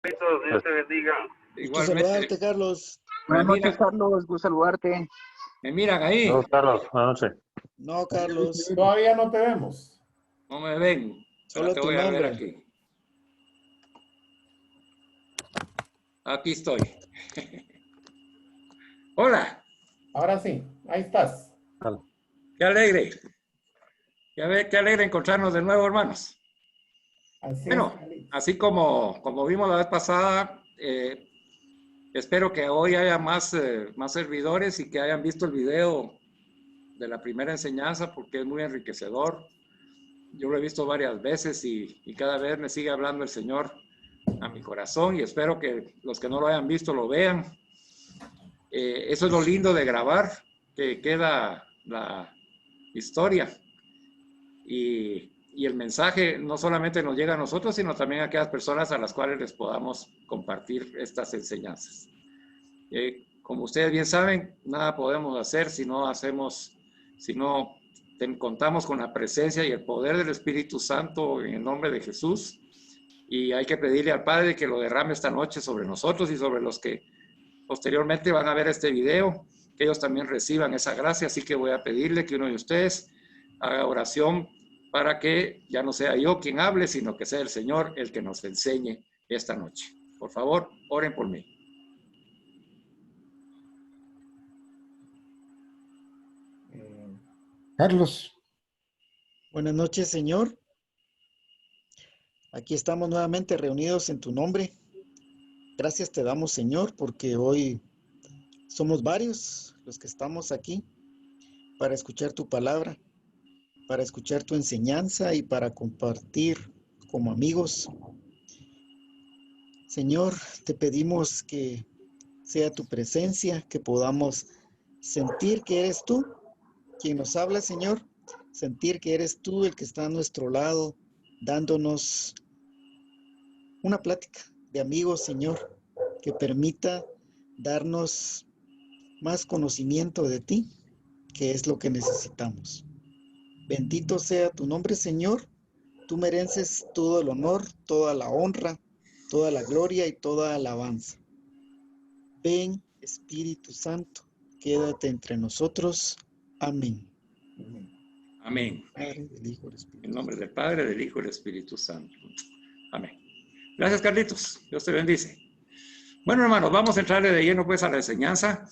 Dios te bendiga. Gusto saludarte, Carlos. Buenas noches, Carlos. Gusto saludarte. ¿Me miran ahí? No, Carlos, buenas noches. No, Carlos. Todavía no te vemos. No me ven. Solo Te tu voy a ver nombre. aquí. Aquí estoy. Hola. Ahora sí, ahí estás. Qué alegre. Qué alegre encontrarnos de nuevo, hermanos. Así Bueno, es. así como vimos la vez pasada, espero que hoy haya más servidores y que hayan visto el video de la primera enseñanza porque es muy enriquecedor. Yo lo he visto varias veces y cada vez me sigue hablando el Señor a mi corazón y espero que los que no lo hayan visto lo vean. Eso es lo lindo de grabar, que queda la historia y el mensaje no solamente nos llega a nosotros, sino también a aquellas personas a las cuales les podamos compartir estas enseñanzas. Como ustedes bien saben, nada podemos hacer si no contamos con la presencia y el poder del Espíritu Santo en el nombre de Jesús. Y hay que pedirle al Padre que lo derrame esta noche sobre nosotros y sobre los que posteriormente van a ver este video, que ellos también reciban esa gracia. Así que voy a pedirle que uno de ustedes haga oración para que ya no sea yo quien hable, sino que sea el Señor el que nos enseñe esta noche. Por favor, oren por mí. Carlos. Buenas noches, Señor. Aquí estamos nuevamente reunidos en tu nombre. Gracias te damos, Señor, porque hoy somos varios los que estamos aquí para escuchar tu palabra, para escuchar tu enseñanza y para compartir como amigos. Señor, te pedimos que sea tu presencia, que podamos sentir que eres tú quien nos habla, Señor, sentir que eres tú el que está a nuestro lado, dándonos una plática de amigos, Señor, que permita darnos más conocimiento de ti, que es lo que necesitamos. Bendito sea tu nombre, Señor. Tú mereces todo el honor, toda la honra, toda la gloria y toda alabanza. Ven, Espíritu Santo, quédate entre nosotros. Amén. Amén. Padre, del Hijo, del Espíritu. En nombre del Padre, del Hijo y del Espíritu Santo. Amén. Gracias, Carlitos. Dios te bendice. Bueno, hermanos, vamos a entrarle de lleno pues a la enseñanza.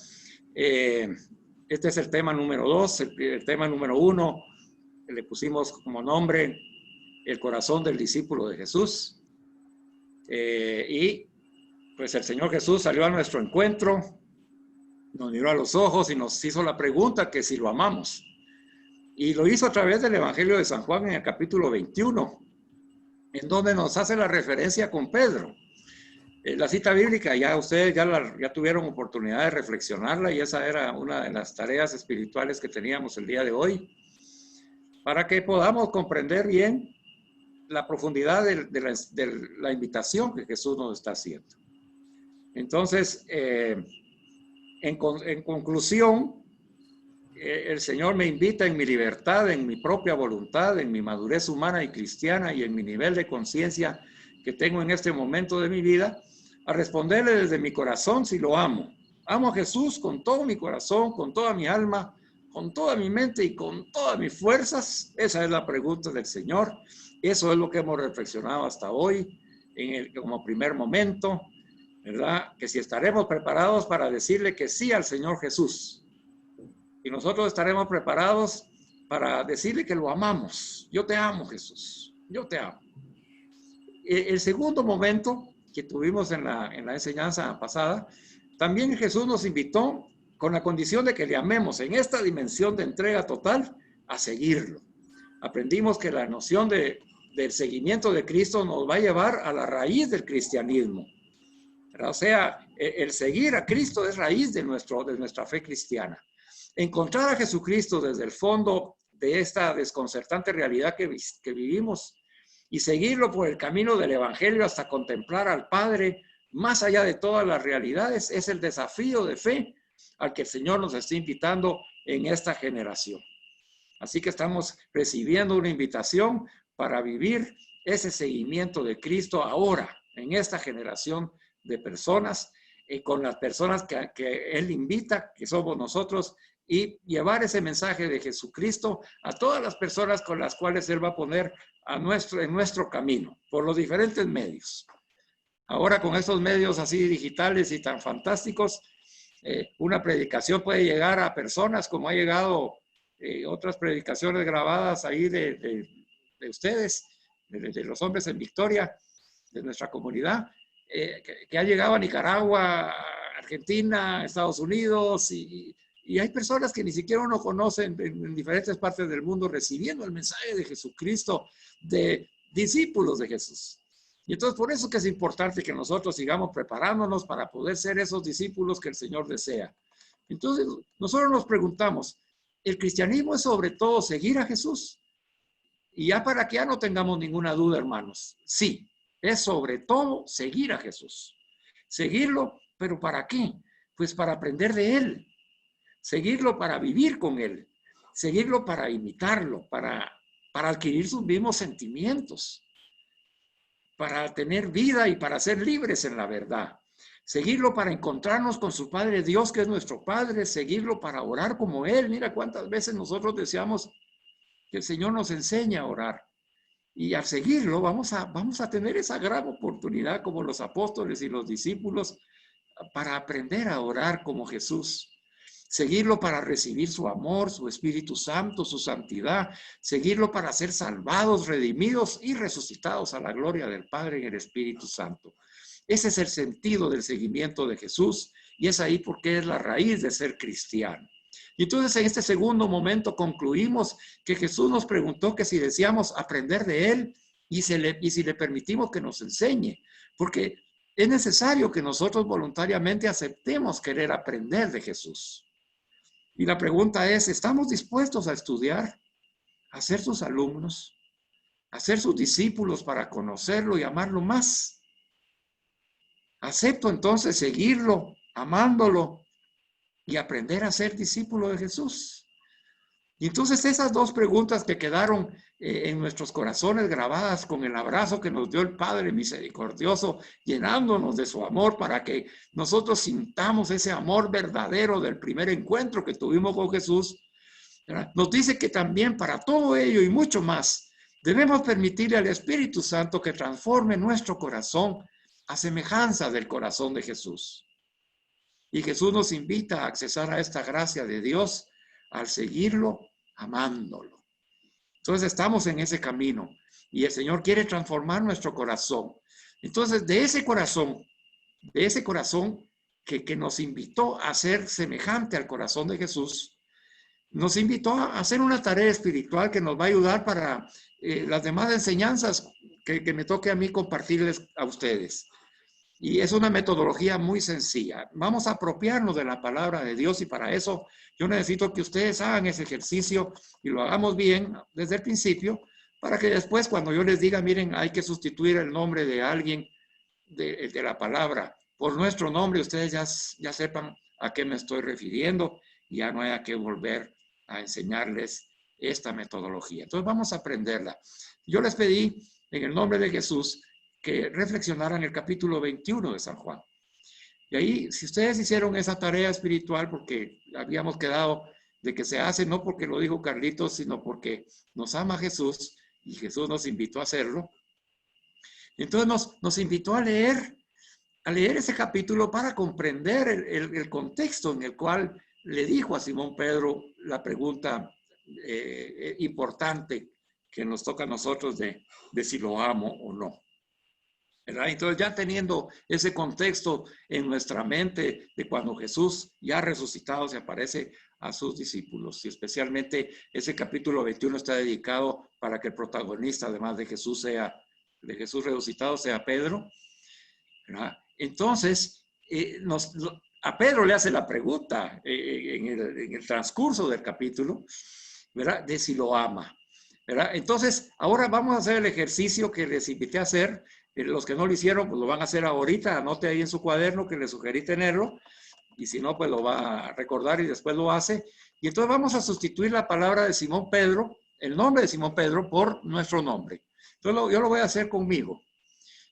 Este es el tema número 2. El tema número 1 le pusimos como nombre el corazón del discípulo de Jesús. Y pues el Señor Jesús salió a nuestro encuentro, nos miró a los ojos y nos hizo la pregunta que si lo amamos. Y lo hizo a través del Evangelio de San Juan en el capítulo 21, en donde nos hace la referencia con Pedro. La cita bíblica, ya ustedes ya tuvieron oportunidad de reflexionarla y esa era una de las tareas espirituales que teníamos el día de hoy, para que podamos comprender bien la profundidad de la invitación que Jesús nos está haciendo. Entonces, en conclusión, el Señor me invita en mi libertad, en mi propia voluntad, en mi madurez humana y cristiana y en mi nivel de conciencia que tengo en este momento de mi vida, a responderle desde mi corazón si lo amo. Amo a Jesús con todo mi corazón, con toda mi alma, con toda mi mente y con todas mis fuerzas. Esa es la pregunta del Señor. Eso es lo que hemos reflexionado hasta hoy como primer momento, ¿verdad? Que si estaremos preparados para decirle que sí al Señor Jesús. Y nosotros estaremos preparados para decirle que lo amamos. Yo te amo, Jesús. Yo te amo. El segundo momento que tuvimos en la enseñanza pasada, también Jesús nos invitó con la condición de que le amemos en esta dimensión de entrega total a seguirlo. Aprendimos que la noción del seguimiento de Cristo nos va a llevar a la raíz del cristianismo. O sea, el seguir a Cristo es raíz de nuestra fe cristiana. Encontrar a Jesucristo desde el fondo de esta desconcertante realidad que vivimos y seguirlo por el camino del Evangelio hasta contemplar al Padre más allá de todas las realidades es el desafío de fe al que el Señor nos está invitando en esta generación. Así que estamos recibiendo una invitación para vivir ese seguimiento de Cristo ahora, en esta generación de personas, con las personas que Él invita, que somos nosotros, y llevar ese mensaje de Jesucristo a todas las personas con las cuales Él va a poner en nuestro camino, por los diferentes medios. Ahora con estos medios así digitales y tan fantásticos, una predicación puede llegar a personas como ha llegado otras predicaciones grabadas ahí de ustedes, de los hombres en Victoria, de nuestra comunidad, que ha llegado a Nicaragua, Argentina, Estados Unidos, y hay personas que ni siquiera uno conoce en diferentes partes del mundo recibiendo el mensaje de Jesucristo, de discípulos de Jesús. Y entonces por eso que es importante que nosotros sigamos preparándonos para poder ser esos discípulos que el Señor desea. Entonces nosotros nos preguntamos, ¿el cristianismo es sobre todo seguir a Jesús? Y ya para que ya no tengamos ninguna duda, hermanos, sí, es sobre todo seguir a Jesús. Seguirlo, ¿pero para qué? Pues para aprender de Él. Seguirlo para vivir con Él. Seguirlo para imitarlo, para adquirir sus mismos sentimientos, para tener vida y para ser libres en la verdad. Seguirlo para encontrarnos con su Padre Dios, que es nuestro Padre. Seguirlo para orar como Él. Mira cuántas veces nosotros deseamos que el Señor nos enseñe a orar. Y al seguirlo vamos a tener esa gran oportunidad como los apóstoles y los discípulos para aprender a orar como Jesús. Seguirlo para recibir su amor, su Espíritu Santo, su santidad. Seguirlo para ser salvados, redimidos y resucitados a la gloria del Padre en el Espíritu Santo. Ese es el sentido del seguimiento de Jesús y es ahí porque es la raíz de ser cristiano. Y entonces en este segundo momento concluimos que Jesús nos preguntó que si deseamos aprender de Él y si le permitimos que nos enseñe, porque es necesario que nosotros voluntariamente aceptemos querer aprender de Jesús. Y la pregunta es, ¿estamos dispuestos a estudiar, a ser sus alumnos, a ser sus discípulos para conocerlo y amarlo más? ¿Acepto entonces seguirlo, amándolo y aprender a ser discípulo de Jesús? Y entonces esas dos preguntas que quedaron en nuestros corazones grabadas con el abrazo que nos dio el Padre misericordioso, llenándonos de su amor para que nosotros sintamos ese amor verdadero del primer encuentro que tuvimos con Jesús, ¿verdad? Nos dice que también para todo ello y mucho más, debemos permitirle al Espíritu Santo que transforme nuestro corazón a semejanza del corazón de Jesús. Y Jesús nos invita a accesar a esta gracia de Dios al seguirlo, amándolo. Entonces estamos en ese camino y el Señor quiere transformar nuestro corazón. Entonces de ese corazón que nos invitó a ser semejante al corazón de Jesús, nos invitó a hacer una tarea espiritual que nos va a ayudar para las demás enseñanzas que me toque a mí compartirles a ustedes. Y es una metodología muy sencilla. Vamos a apropiarnos de la palabra de Dios y para eso yo necesito que ustedes hagan ese ejercicio y lo hagamos bien desde el principio para que después cuando yo les diga, miren, hay que sustituir el nombre de alguien de la palabra por nuestro nombre, ustedes ya sepan a qué me estoy refiriendo y ya no haya que volver a enseñarles esta metodología. Entonces vamos a aprenderla. Yo les pedí en el nombre de Jesús que reflexionaran el capítulo 21 de San Juan. Y ahí, si ustedes hicieron esa tarea espiritual, porque habíamos quedado de que se hace, no porque lo dijo Carlitos, sino porque nos ama Jesús y Jesús nos invitó a hacerlo. Entonces nos invitó a leer ese capítulo para comprender el contexto en el cual le dijo a Simón Pedro la pregunta importante que nos toca a nosotros de si lo amo o no. ¿Verdad? Entonces ya teniendo ese contexto en nuestra mente de cuando Jesús ya resucitado se aparece a sus discípulos y especialmente ese capítulo 21 está dedicado para que el protagonista además de Jesús resucitado sea Pedro, ¿verdad? Entonces a Pedro le hace la pregunta en el transcurso del capítulo, ¿verdad? De si lo ama, ¿verdad? Entonces ahora vamos a hacer el ejercicio que les invité a hacer. Los que no lo hicieron, pues lo van a hacer ahorita. Anote ahí en su cuaderno que le sugerí tenerlo. Y si no, pues lo va a recordar y después lo hace. Y entonces vamos a sustituir la palabra de Simón Pedro, el nombre de Simón Pedro, por nuestro nombre. Entonces yo lo voy a hacer conmigo.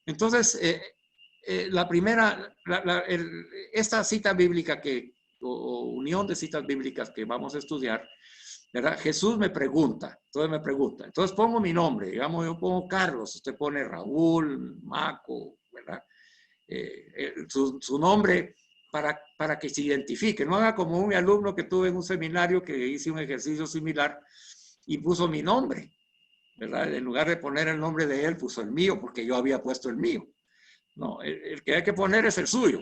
Entonces, la primera, esta cita bíblica o unión de citas bíblicas que vamos a estudiar, ¿verdad? Jesús me pregunta, entonces pongo mi nombre, digamos, yo pongo Carlos, usted pone Raúl, Maco, ¿verdad? Su nombre para que se identifique, no haga como un alumno que tuve en un seminario que hice un ejercicio similar y puso mi nombre, ¿verdad? En lugar de poner el nombre de él, puso el mío, porque yo había puesto el mío. No, el que hay que poner es el suyo.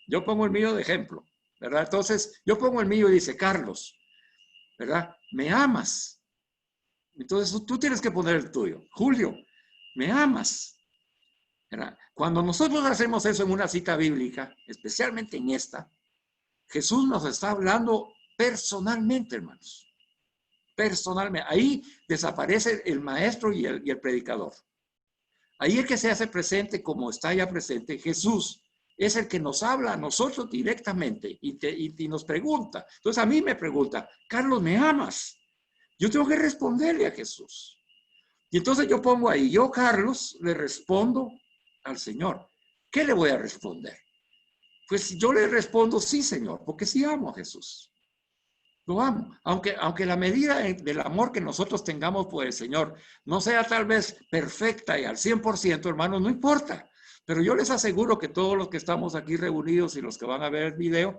Yo pongo el mío de ejemplo, ¿verdad? Entonces, yo pongo el mío y dice, Carlos, ¿verdad? ¿Me amas? Entonces, tú tienes que poner el tuyo. Julio, ¿me amas? ¿Verdad? Cuando nosotros hacemos eso en una cita bíblica, especialmente en esta, Jesús nos está hablando personalmente, hermanos. Personalmente. Ahí desaparece el maestro y el predicador. Ahí el que se hace presente, como está ya presente, Jesús, es el que nos habla a nosotros directamente y nos pregunta. Entonces a mí me pregunta, Carlos, ¿me amas? Yo tengo que responderle a Jesús. Y entonces yo pongo ahí, yo, Carlos, le respondo al Señor. ¿Qué le voy a responder? Pues yo le respondo, sí, Señor, porque sí amo a Jesús. Lo amo. Aunque la medida del amor que nosotros tengamos por el Señor no sea tal vez perfecta y al 100%, hermanos, no importa. Pero yo les aseguro que todos los que estamos aquí reunidos y los que van a ver el video,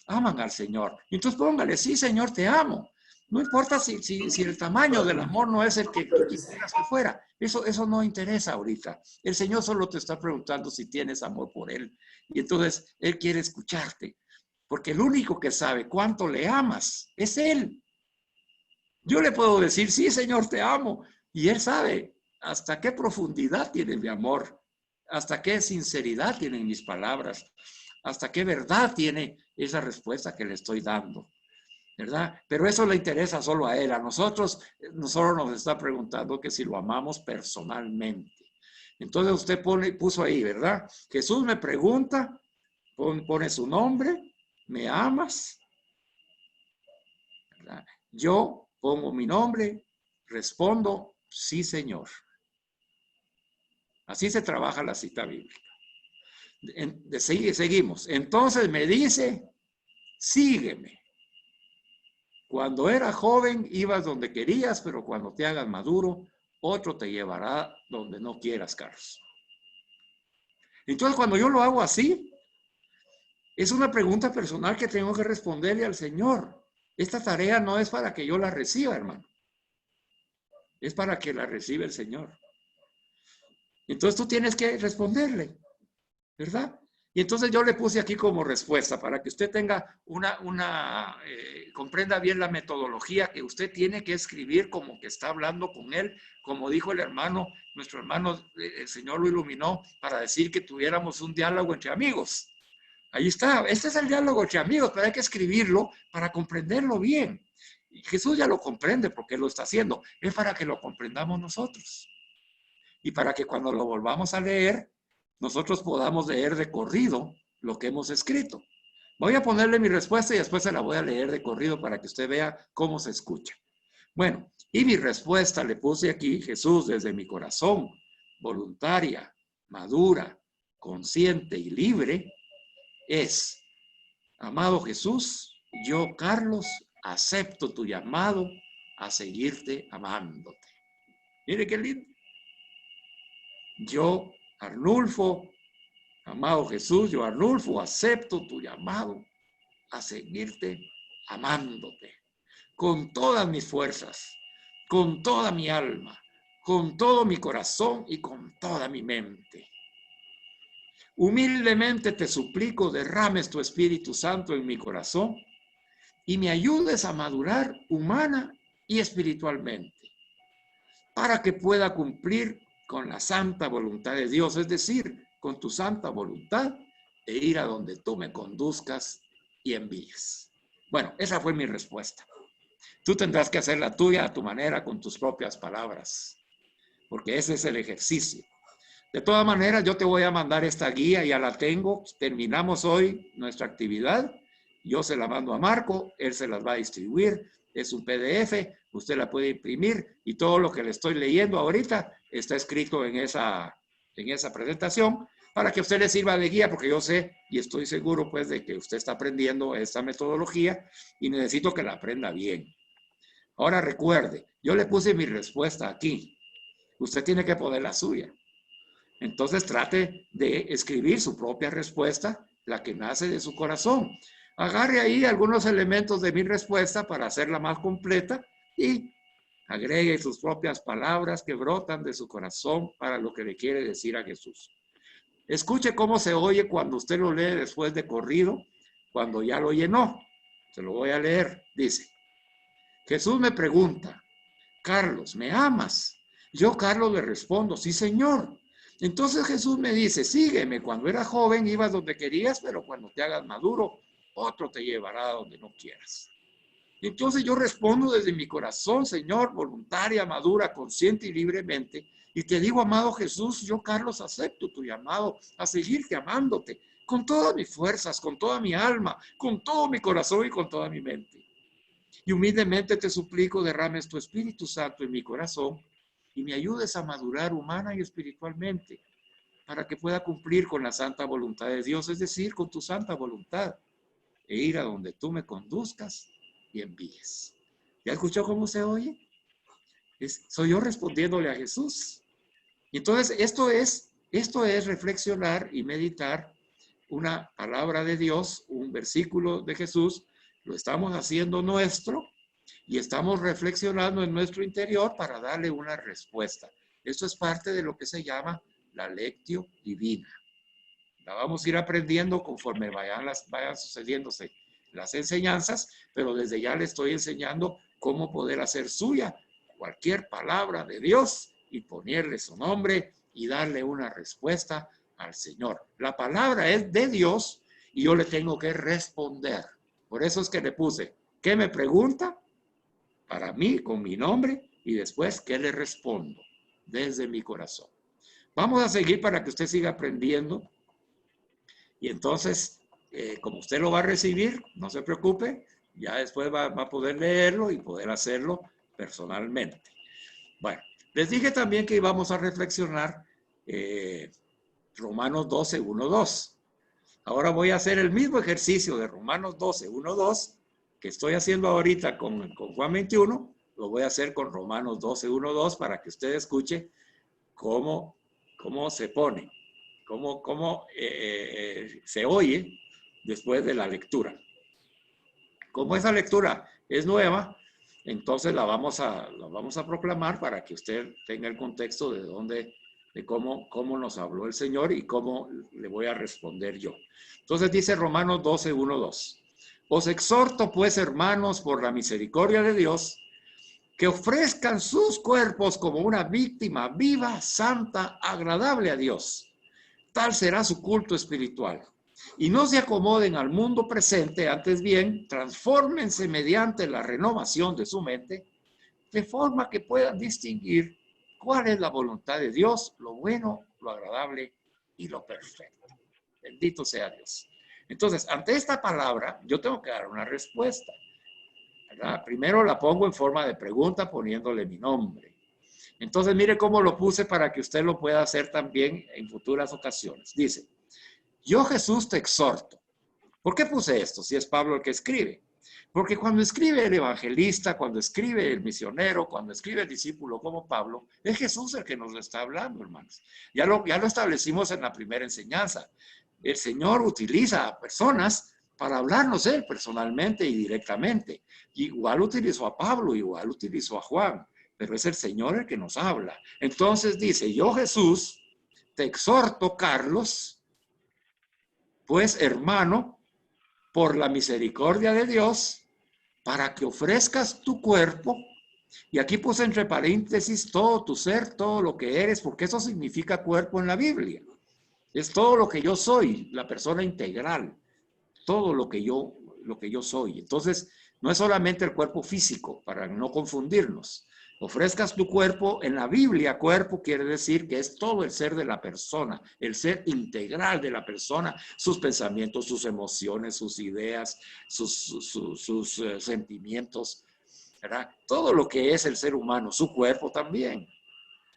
aman al Señor. Y entonces póngale, sí, Señor, te amo. No importa si el tamaño del amor no es el que quisieras que fuera. Eso no interesa ahorita. El Señor solo te está preguntando si tienes amor por Él. Y entonces Él quiere escucharte. Porque el único que sabe cuánto le amas es Él. Yo le puedo decir, sí, Señor, te amo. Y Él sabe hasta qué profundidad tiene mi amor. Hasta qué sinceridad tienen mis palabras. Hasta qué verdad tiene esa respuesta que le estoy dando. ¿Verdad? Pero eso le interesa solo a Él. A nosotros nos está preguntando que si lo amamos personalmente. Entonces usted puso ahí, ¿verdad? Jesús me pregunta, pone su nombre, ¿me amas? ¿Verdad? Yo pongo mi nombre, respondo, sí, Señor. Así se trabaja la cita bíblica. Seguimos. Entonces me dice, sígueme. Cuando era joven ibas donde querías, pero cuando te hagas maduro, otro te llevará donde no quieras, Carlos. Entonces, cuando yo lo hago así, es una pregunta personal que tengo que responderle al Señor. Esta tarea no es para que yo la reciba, hermano. Es para que la reciba el Señor. Entonces tú tienes que responderle, ¿verdad? Y entonces yo le puse aquí como respuesta para que usted tenga comprenda bien la metodología que usted tiene que escribir como que está hablando con él, como dijo el hermano, nuestro hermano, el Señor lo iluminó para decir que tuviéramos un diálogo entre amigos. Ahí está, este es el diálogo entre amigos, pero hay que escribirlo para comprenderlo bien. Y Jesús ya lo comprende porque lo está haciendo, es para que lo comprendamos nosotros. Y para que cuando lo volvamos a leer, nosotros podamos leer de corrido lo que hemos escrito. Voy a ponerle mi respuesta y después se la voy a leer de corrido para que usted vea cómo se escucha. Bueno, y mi respuesta le puse aquí, Jesús, desde mi corazón, voluntaria, madura, consciente y libre, es, amado Jesús, yo, Carlos, acepto tu llamado a seguirte amándote. Mire qué lindo. Yo, Arnulfo, amado Jesús, yo, Arnulfo, acepto tu llamado a seguirte amándote con todas mis fuerzas, con toda mi alma, con todo mi corazón y con toda mi mente. Humildemente te suplico derrames tu Espíritu Santo en mi corazón y me ayudes a madurar humana y espiritualmente para que pueda cumplir con la santa voluntad de Dios, es decir, con tu santa voluntad e ir a donde tú me conduzcas y envíes. Bueno, esa fue mi respuesta. Tú tendrás que hacer la tuya a tu manera, con tus propias palabras, porque ese es el ejercicio. De todas maneras, yo te voy a mandar esta guía, ya la tengo. Terminamos hoy nuestra actividad. Yo se la mando a Marco, él se las va a distribuir. Es un PDF, usted la puede imprimir y todo lo que le estoy leyendo ahorita está escrito en esa presentación para que a usted le sirva de guía, porque yo sé y estoy seguro pues de que usted está aprendiendo esta metodología y necesito que la aprenda bien. Ahora recuerde, yo le puse mi respuesta aquí. Usted tiene que poner la suya. Entonces trate de escribir su propia respuesta, la que nace de su corazón. Agarre ahí algunos elementos de mi respuesta para hacerla más completa y agregue sus propias palabras que brotan de su corazón para lo que le quiere decir a Jesús. Escuche cómo se oye cuando usted lo lee después de corrido, cuando ya lo llenó. Se lo voy a leer. Dice, Jesús me pregunta, Carlos, ¿me amas? Yo, Carlos, le respondo, sí, Señor. Entonces Jesús me dice, sígueme. Cuando eras joven ibas donde querías, pero cuando te hagas maduro, otro te llevará a donde no quieras. Entonces yo respondo desde mi corazón, Señor, voluntaria, madura, consciente y libremente. Y te digo, amado Jesús, yo, Carlos, acepto tu llamado a seguirte amándote con todas mis fuerzas, con toda mi alma, con todo mi corazón y con toda mi mente. Y humildemente te suplico, derrames tu Espíritu Santo en mi corazón y me ayudes a madurar humana y espiritualmente para que pueda cumplir con la santa voluntad de Dios, es decir, con tu santa voluntad, e ir a donde tú me conduzcas y envíes. ¿Ya escuchó cómo se oye? Soy yo respondiéndole a Jesús. Y entonces esto es reflexionar y meditar una palabra de Dios, un versículo de Jesús, lo estamos haciendo nuestro y estamos reflexionando en nuestro interior para darle una respuesta. Esto es parte de lo que se llama la lectio divina. La vamos a ir aprendiendo conforme vayan sucediéndose las enseñanzas, pero desde ya le estoy enseñando cómo poder hacer suya cualquier palabra de Dios y ponerle su nombre y darle una respuesta al Señor. La palabra es de Dios y yo le tengo que responder. Por eso es que le puse, ¿qué me pregunta? Para mí, con mi nombre, y después, ¿qué le respondo? Desde mi corazón. Vamos a seguir para que usted siga aprendiendo. Y entonces, como usted lo va a recibir, no se preocupe, ya después va a poder leerlo y poder hacerlo personalmente. Bueno, les dije también que íbamos a reflexionar Romanos 12, 1, 2. Ahora voy a hacer el mismo ejercicio de Romanos 12, 1, 2 que estoy haciendo ahorita con Juan 21, lo voy a hacer con Romanos 12, 1, 2 para que usted escuche cómo se pone, cómo se oye después de la lectura. Como esa lectura es nueva, entonces la vamos a proclamar para que usted tenga el contexto de cómo nos habló el Señor y cómo le voy a responder yo. Entonces dice Romanos 12, 1, 2. Os exhorto pues, hermanos, por la misericordia de Dios, que ofrezcan sus cuerpos como una víctima viva, santa, agradable a Dios. Tal será su culto espiritual. Y no se acomoden al mundo presente, antes bien, transfórmense mediante la renovación de su mente, de forma que puedan distinguir cuál es la voluntad de Dios, lo bueno, lo agradable y lo perfecto. Bendito sea Dios. Entonces, ante esta palabra, yo tengo que dar una respuesta, ¿verdad? Primero la pongo en forma de pregunta poniéndole mi nombre. Entonces, mire cómo lo puse para que usted lo pueda hacer también en futuras ocasiones. Dice, yo Jesús te exhorto. ¿Por qué puse esto? Si es Pablo el que escribe. Porque cuando escribe el evangelista, cuando escribe el misionero, cuando escribe el discípulo como Pablo, es Jesús el que nos lo está hablando, hermanos. Ya lo establecimos en la primera enseñanza. El Señor utiliza a personas para hablarnos Él personalmente y directamente. Igual utilizó a Pablo, igual utilizó a Juan, pero es el Señor el que nos habla. Entonces dice, yo Jesús te exhorto, Carlos, pues hermano, por la misericordia de Dios, para que ofrezcas tu cuerpo, y aquí puse entre paréntesis todo tu ser, todo lo que eres, porque eso significa cuerpo en la Biblia. Es todo lo que yo soy, la persona integral, todo lo que yo soy. Entonces, no es solamente el cuerpo físico, para no confundirnos. Ofrezcas tu cuerpo, en la Biblia, cuerpo quiere decir que es todo el ser de la persona, el ser integral de la persona, sus pensamientos, sus emociones, sus ideas, sus sentimientos, ¿verdad? Todo lo que es el ser humano, su cuerpo también,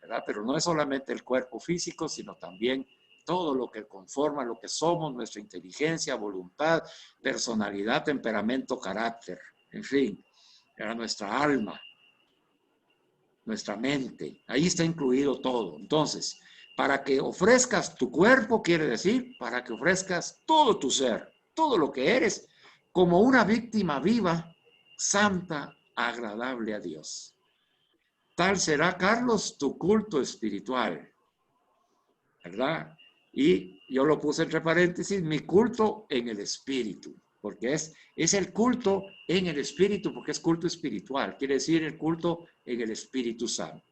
¿verdad? Pero no es solamente el cuerpo físico, sino también todo lo que conforma lo que somos, nuestra inteligencia, voluntad, personalidad, temperamento, carácter, en fin, era nuestra alma, nuestra mente, ahí está incluido todo. Entonces, para que ofrezcas tu cuerpo, quiere decir, para que ofrezcas todo tu ser, todo lo que eres, como una víctima viva, santa, agradable a Dios. Tal será, Carlos, tu culto espiritual, ¿verdad? Y yo lo puse entre paréntesis, mi culto en el espíritu, porque es el culto en el espíritu, porque es culto espiritual, quiere decir el culto en el Espíritu Santo.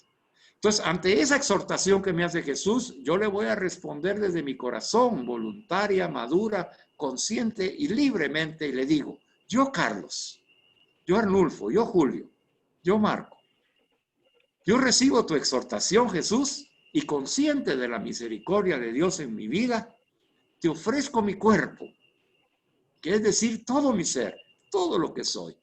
Entonces, ante esa exhortación que me hace Jesús, yo le voy a responder desde mi corazón, voluntaria, madura, consciente y libremente, y le digo, yo Carlos, yo Arnulfo, yo Julio, yo Marco, yo recibo tu exhortación, Jesús, y consciente de la misericordia de Dios en mi vida, te ofrezco mi cuerpo, que es decir, todo mi ser, todo lo que soy.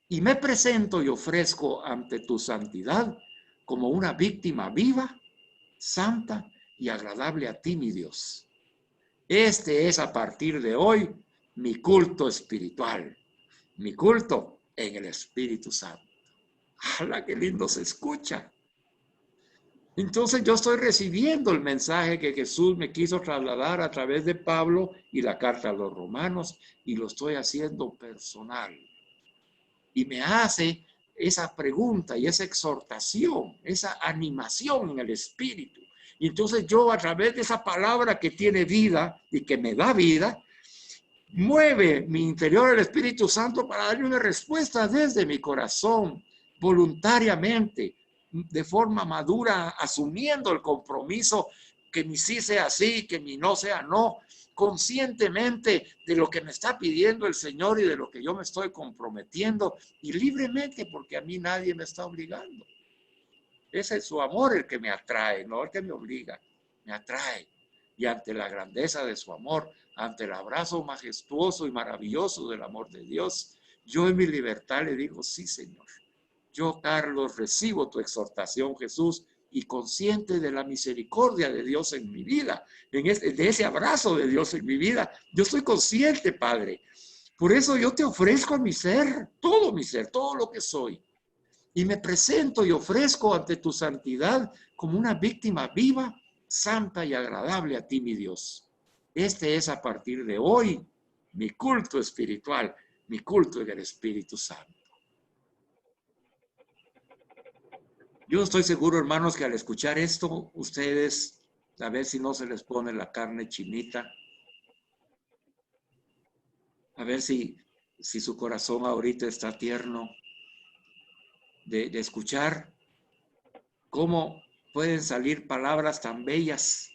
Y me presento y ofrezco ante tu santidad como una víctima viva, santa y agradable a ti, mi Dios. Este es a partir de hoy mi culto espiritual, mi culto en el Espíritu Santo. ¡Hala, qué lindo se escucha! Entonces yo estoy recibiendo el mensaje que Jesús me quiso trasladar a través de Pablo y la carta a los romanos, y lo estoy haciendo personal. Y me hace esa pregunta y esa exhortación, esa animación en el espíritu. Y entonces yo, a través de esa palabra que tiene vida y que me da vida, mueve mi interior el Espíritu Santo para darle una respuesta desde mi corazón, voluntariamente, de forma madura, asumiendo el compromiso que mi sí sea sí, que mi no sea no, conscientemente de lo que me está pidiendo el Señor y de lo que yo me estoy comprometiendo, y libremente, porque a mí nadie me está obligando. Ese es su amor el que me atrae, no el que me obliga, me atrae. Y ante la grandeza de su amor, ante el abrazo majestuoso y maravilloso del amor de Dios, yo en mi libertad le digo, sí, Señor. Yo, Carlos, recibo tu exhortación, Jesús, y consciente de la misericordia de Dios en mi vida, de ese abrazo de Dios en mi vida, yo estoy consciente, Padre. Por eso yo te ofrezco mi ser, todo lo que soy. Y me presento y ofrezco ante tu santidad como una víctima viva, santa y agradable a ti, mi Dios. Este es a partir de hoy mi culto espiritual, mi culto en el Espíritu Santo. Yo estoy seguro, hermanos, que al escuchar esto, ustedes, a ver si no se les pone la carne chinita, a ver si su corazón ahorita está tierno de escuchar cómo pueden salir palabras tan bellas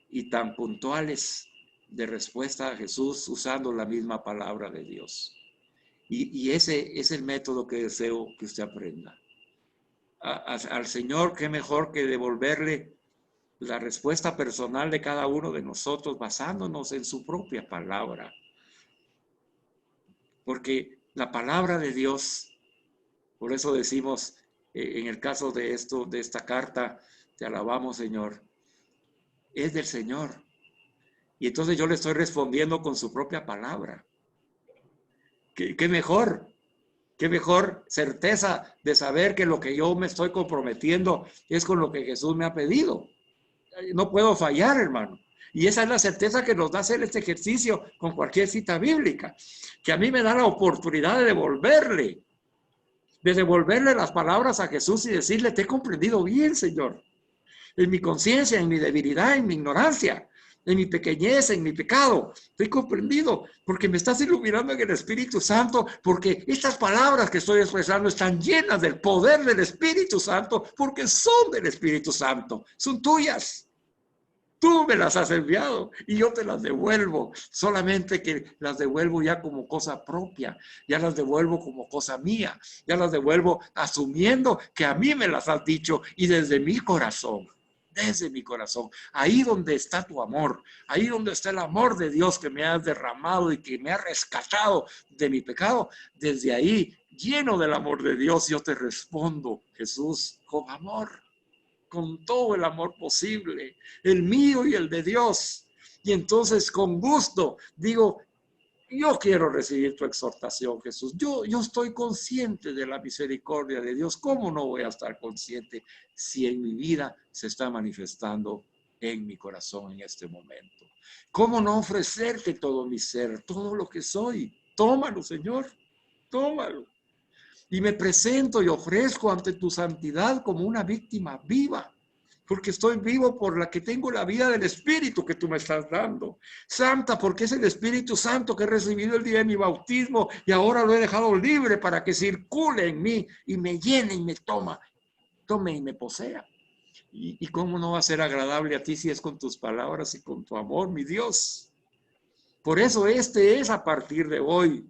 y tan puntuales de respuesta a Jesús usando la misma palabra de Dios. Y ese es el método que deseo que usted aprenda. Al Señor, qué mejor que devolverle la respuesta personal de cada uno de nosotros basándonos en su propia palabra. Porque la palabra de Dios, por eso decimos en el caso de esta carta, te alabamos, Señor, es del Señor. Y entonces yo le estoy respondiendo con su propia palabra. ¿Qué mejor? Qué mejor certeza de saber que lo que yo me estoy comprometiendo es con lo que Jesús me ha pedido. No puedo fallar, hermano. Y esa es la certeza que nos da hacer este ejercicio con cualquier cita bíblica, que a mí me da la oportunidad de devolverle las palabras a Jesús y decirle, te he comprendido bien, Señor, en mi conciencia, en mi debilidad, en mi ignorancia, en mi pequeñez, en mi pecado. Estoy comprendido porque me estás iluminando en el Espíritu Santo, porque estas palabras que estoy expresando están llenas del poder del Espíritu Santo, porque son del Espíritu Santo, son tuyas. Tú me las has enviado y yo te las devuelvo, solamente que las devuelvo ya como cosa propia, ya las devuelvo como cosa mía, ya las devuelvo asumiendo que a mí me las has dicho y desde mi corazón, ahí donde está tu amor, ahí donde está el amor de Dios que me has derramado y que me ha rescatado de mi pecado, desde ahí, lleno del amor de Dios, yo te respondo, Jesús, con amor. con todo el amor posible, el mío y el de Dios. Y entonces con gusto digo, yo quiero recibir tu exhortación, Jesús. Yo estoy consciente de la misericordia de Dios. ¿Cómo no voy a estar consciente si en mi vida se está manifestando en mi corazón en este momento? ¿Cómo no ofrecerte todo mi ser, todo lo que soy? Tómalo, Señor, tómalo. Y me presento y ofrezco ante tu santidad como una víctima viva, porque estoy vivo por la que tengo la vida del Espíritu que tú me estás dando. Santa, porque es el Espíritu Santo que he recibido el día de mi bautismo y ahora lo he dejado libre para que circule en mí y me llene y me tome y me posea. ¿Y cómo no va a ser agradable a ti si es con tus palabras y con tu amor, mi Dios? Por eso este es a partir de hoy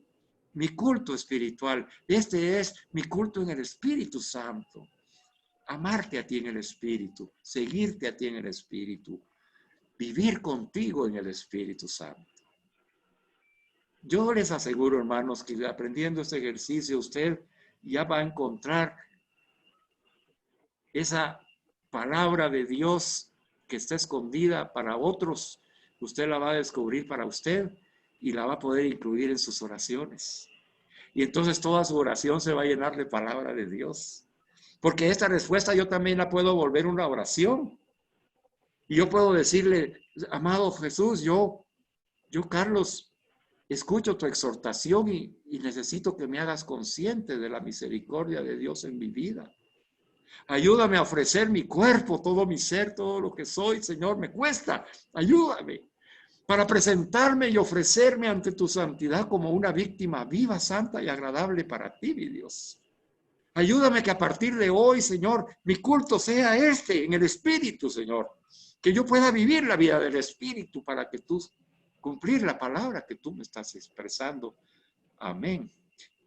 mi culto espiritual. Este es mi culto en el Espíritu Santo. Amarte a ti en el Espíritu, seguirte a ti en el Espíritu, vivir contigo en el Espíritu Santo. Yo les aseguro, hermanos, que aprendiendo este ejercicio usted ya va a encontrar esa palabra de Dios que está escondida para otros. Usted la va a descubrir para usted y la va a poder incluir en sus oraciones. Y entonces toda su oración se va a llenar de palabra de Dios. Porque esta respuesta yo también la puedo volver una oración. Y yo puedo decirle, amado Jesús, yo Carlos, escucho tu exhortación y necesito que me hagas consciente de la misericordia de Dios en mi vida. Ayúdame a ofrecer mi cuerpo, todo mi ser, todo lo que soy, Señor, me cuesta. Ayúdame para presentarme y ofrecerme ante tu santidad como una víctima viva, santa y agradable para ti, mi Dios. Ayúdame que a partir de hoy, Señor, mi culto sea en el Espíritu, Señor. Que yo pueda vivir la vida del Espíritu para que tú cumplir la palabra que tú me estás expresando. Amén.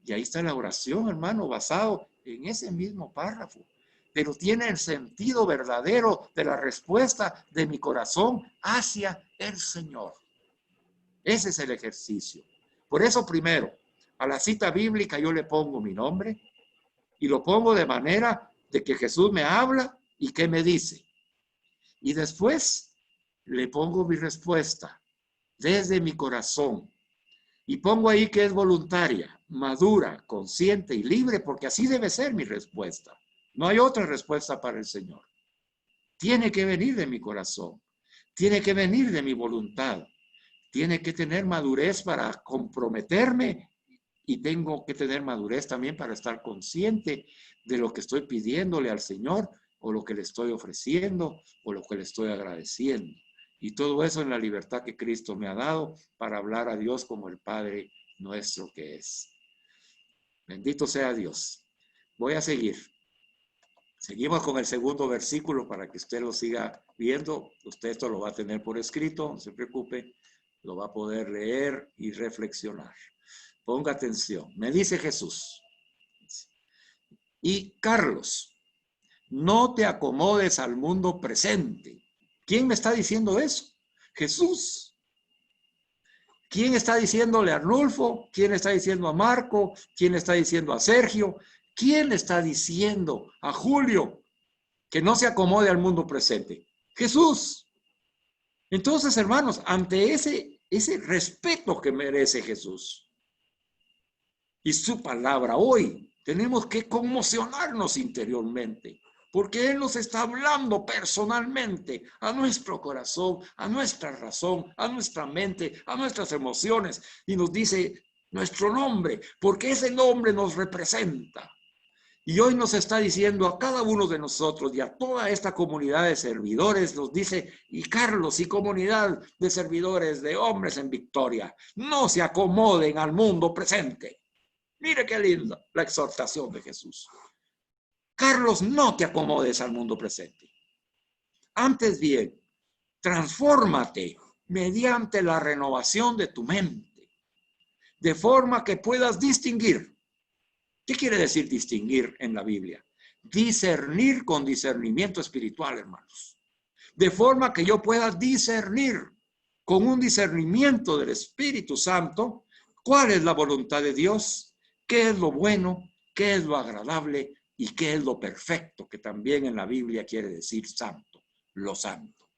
Y ahí está la oración, hermano, basado en ese mismo párrafo. Pero tiene el sentido verdadero de la respuesta de mi corazón hacia el Señor. Ese es el ejercicio. Por eso, primero, a la cita bíblica yo le pongo mi nombre. Y lo pongo de manera de que Jesús me habla y que me dice. Y después le pongo mi respuesta desde mi corazón. Y pongo ahí que es voluntaria, madura, consciente y libre, porque así debe ser mi respuesta. No hay otra respuesta para el Señor. Tiene que venir de mi corazón. Tiene que venir de mi voluntad. Tiene que tener madurez para comprometerme. Y tengo que tener madurez también para estar consciente de lo que estoy pidiéndole al Señor o lo que le estoy ofreciendo o lo que le estoy agradeciendo. Y todo eso en la libertad que Cristo me ha dado para hablar a Dios como el Padre nuestro que es. Bendito sea Dios. Voy a seguir. Seguimos con el segundo versículo para que usted lo siga viendo. Usted esto lo va a tener por escrito, no se preocupe. Lo va a poder leer y reflexionar. Ponga atención. Me dice Jesús. Y Carlos, no te acomodes al mundo presente. ¿Quién me está diciendo eso? Jesús. ¿Quién está diciéndole a Arnulfo? ¿Quién está diciendo a Marco? ¿Quién está diciendo a Sergio? ¿Quién está diciendo a Julio que no se acomode al mundo presente? Jesús. Entonces, hermanos, ante ese respeto que merece Jesús y su palabra hoy, tenemos que conmocionarnos interiormente, porque Él nos está hablando personalmente a nuestro corazón, a nuestra razón, a nuestra mente, a nuestras emociones, y nos dice nuestro nombre, porque ese nombre nos representa. Y hoy nos está diciendo a cada uno de nosotros y a toda esta comunidad de servidores, nos dice, y Carlos y comunidad de servidores, de hombres en victoria, no se acomoden al mundo presente. Mire qué linda la exhortación de Jesús. Carlos, no te acomodes al mundo presente. Antes bien, transfórmate mediante la renovación de tu mente, de forma que puedas distinguir. ¿Qué quiere decir distinguir en la Biblia? Discernir con discernimiento espiritual, hermanos. De forma que yo pueda discernir con un discernimiento del Espíritu Santo cuál es la voluntad de Dios, qué es lo bueno, qué es lo agradable, ¿Y qué es lo perfecto? Que también en la Biblia quiere decir santo, lo santo.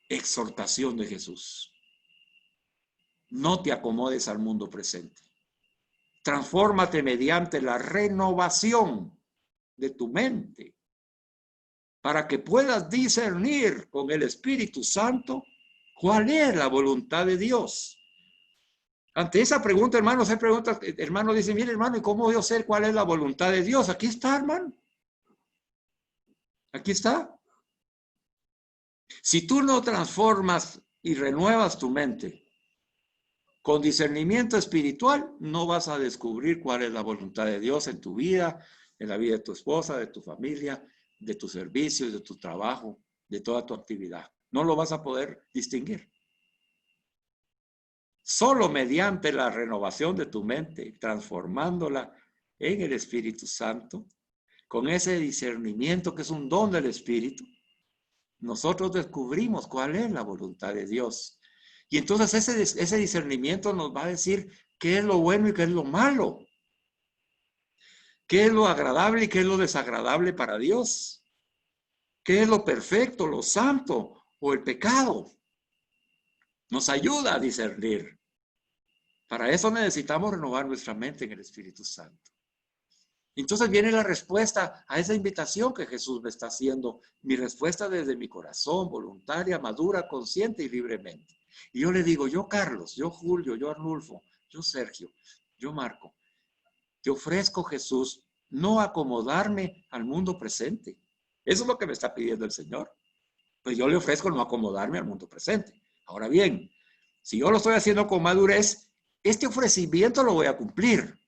Exhortación de Jesús. No te acomodes al mundo presente. Transfórmate mediante la renovación de tu mente para que puedas discernir con el Espíritu Santo cuál es la voluntad de Dios. Ante esa pregunta, hermano, se pregunta, hermano dice, mire, hermano, ¿y cómo yo sé cuál es la voluntad de Dios? Aquí está, hermano. Aquí está. Si tú no transformas y renuevas tu mente con discernimiento espiritual, no vas a descubrir cuál es la voluntad de Dios en tu vida, en la vida de tu esposa, de tu familia, de tus servicios, de tu trabajo, de toda tu actividad. No lo vas a poder distinguir. Solo mediante la renovación de tu mente, transformándola en el Espíritu Santo, con ese discernimiento que es un don del Espíritu, nosotros descubrimos cuál es la voluntad de Dios. Y entonces ese discernimiento nos va a decir qué es lo bueno y qué es lo malo. Qué es lo agradable y qué es lo desagradable para Dios. Qué es lo perfecto, lo santo o el pecado. Nos ayuda a discernir. Para eso necesitamos renovar nuestra mente en el Espíritu Santo. Entonces viene la respuesta a esa invitación que Jesús me está haciendo. Mi respuesta desde mi corazón, voluntaria, madura, consciente y libremente. Y yo le digo, yo Carlos, yo Julio, yo Arnulfo, yo Sergio, yo Marco, te ofrezco, Jesús, no acomodarme al mundo presente. Eso es lo que me está pidiendo el Señor. Pues yo le ofrezco no acomodarme al mundo presente. Ahora bien, si yo lo estoy haciendo con madurez, este ofrecimiento lo voy a cumplir.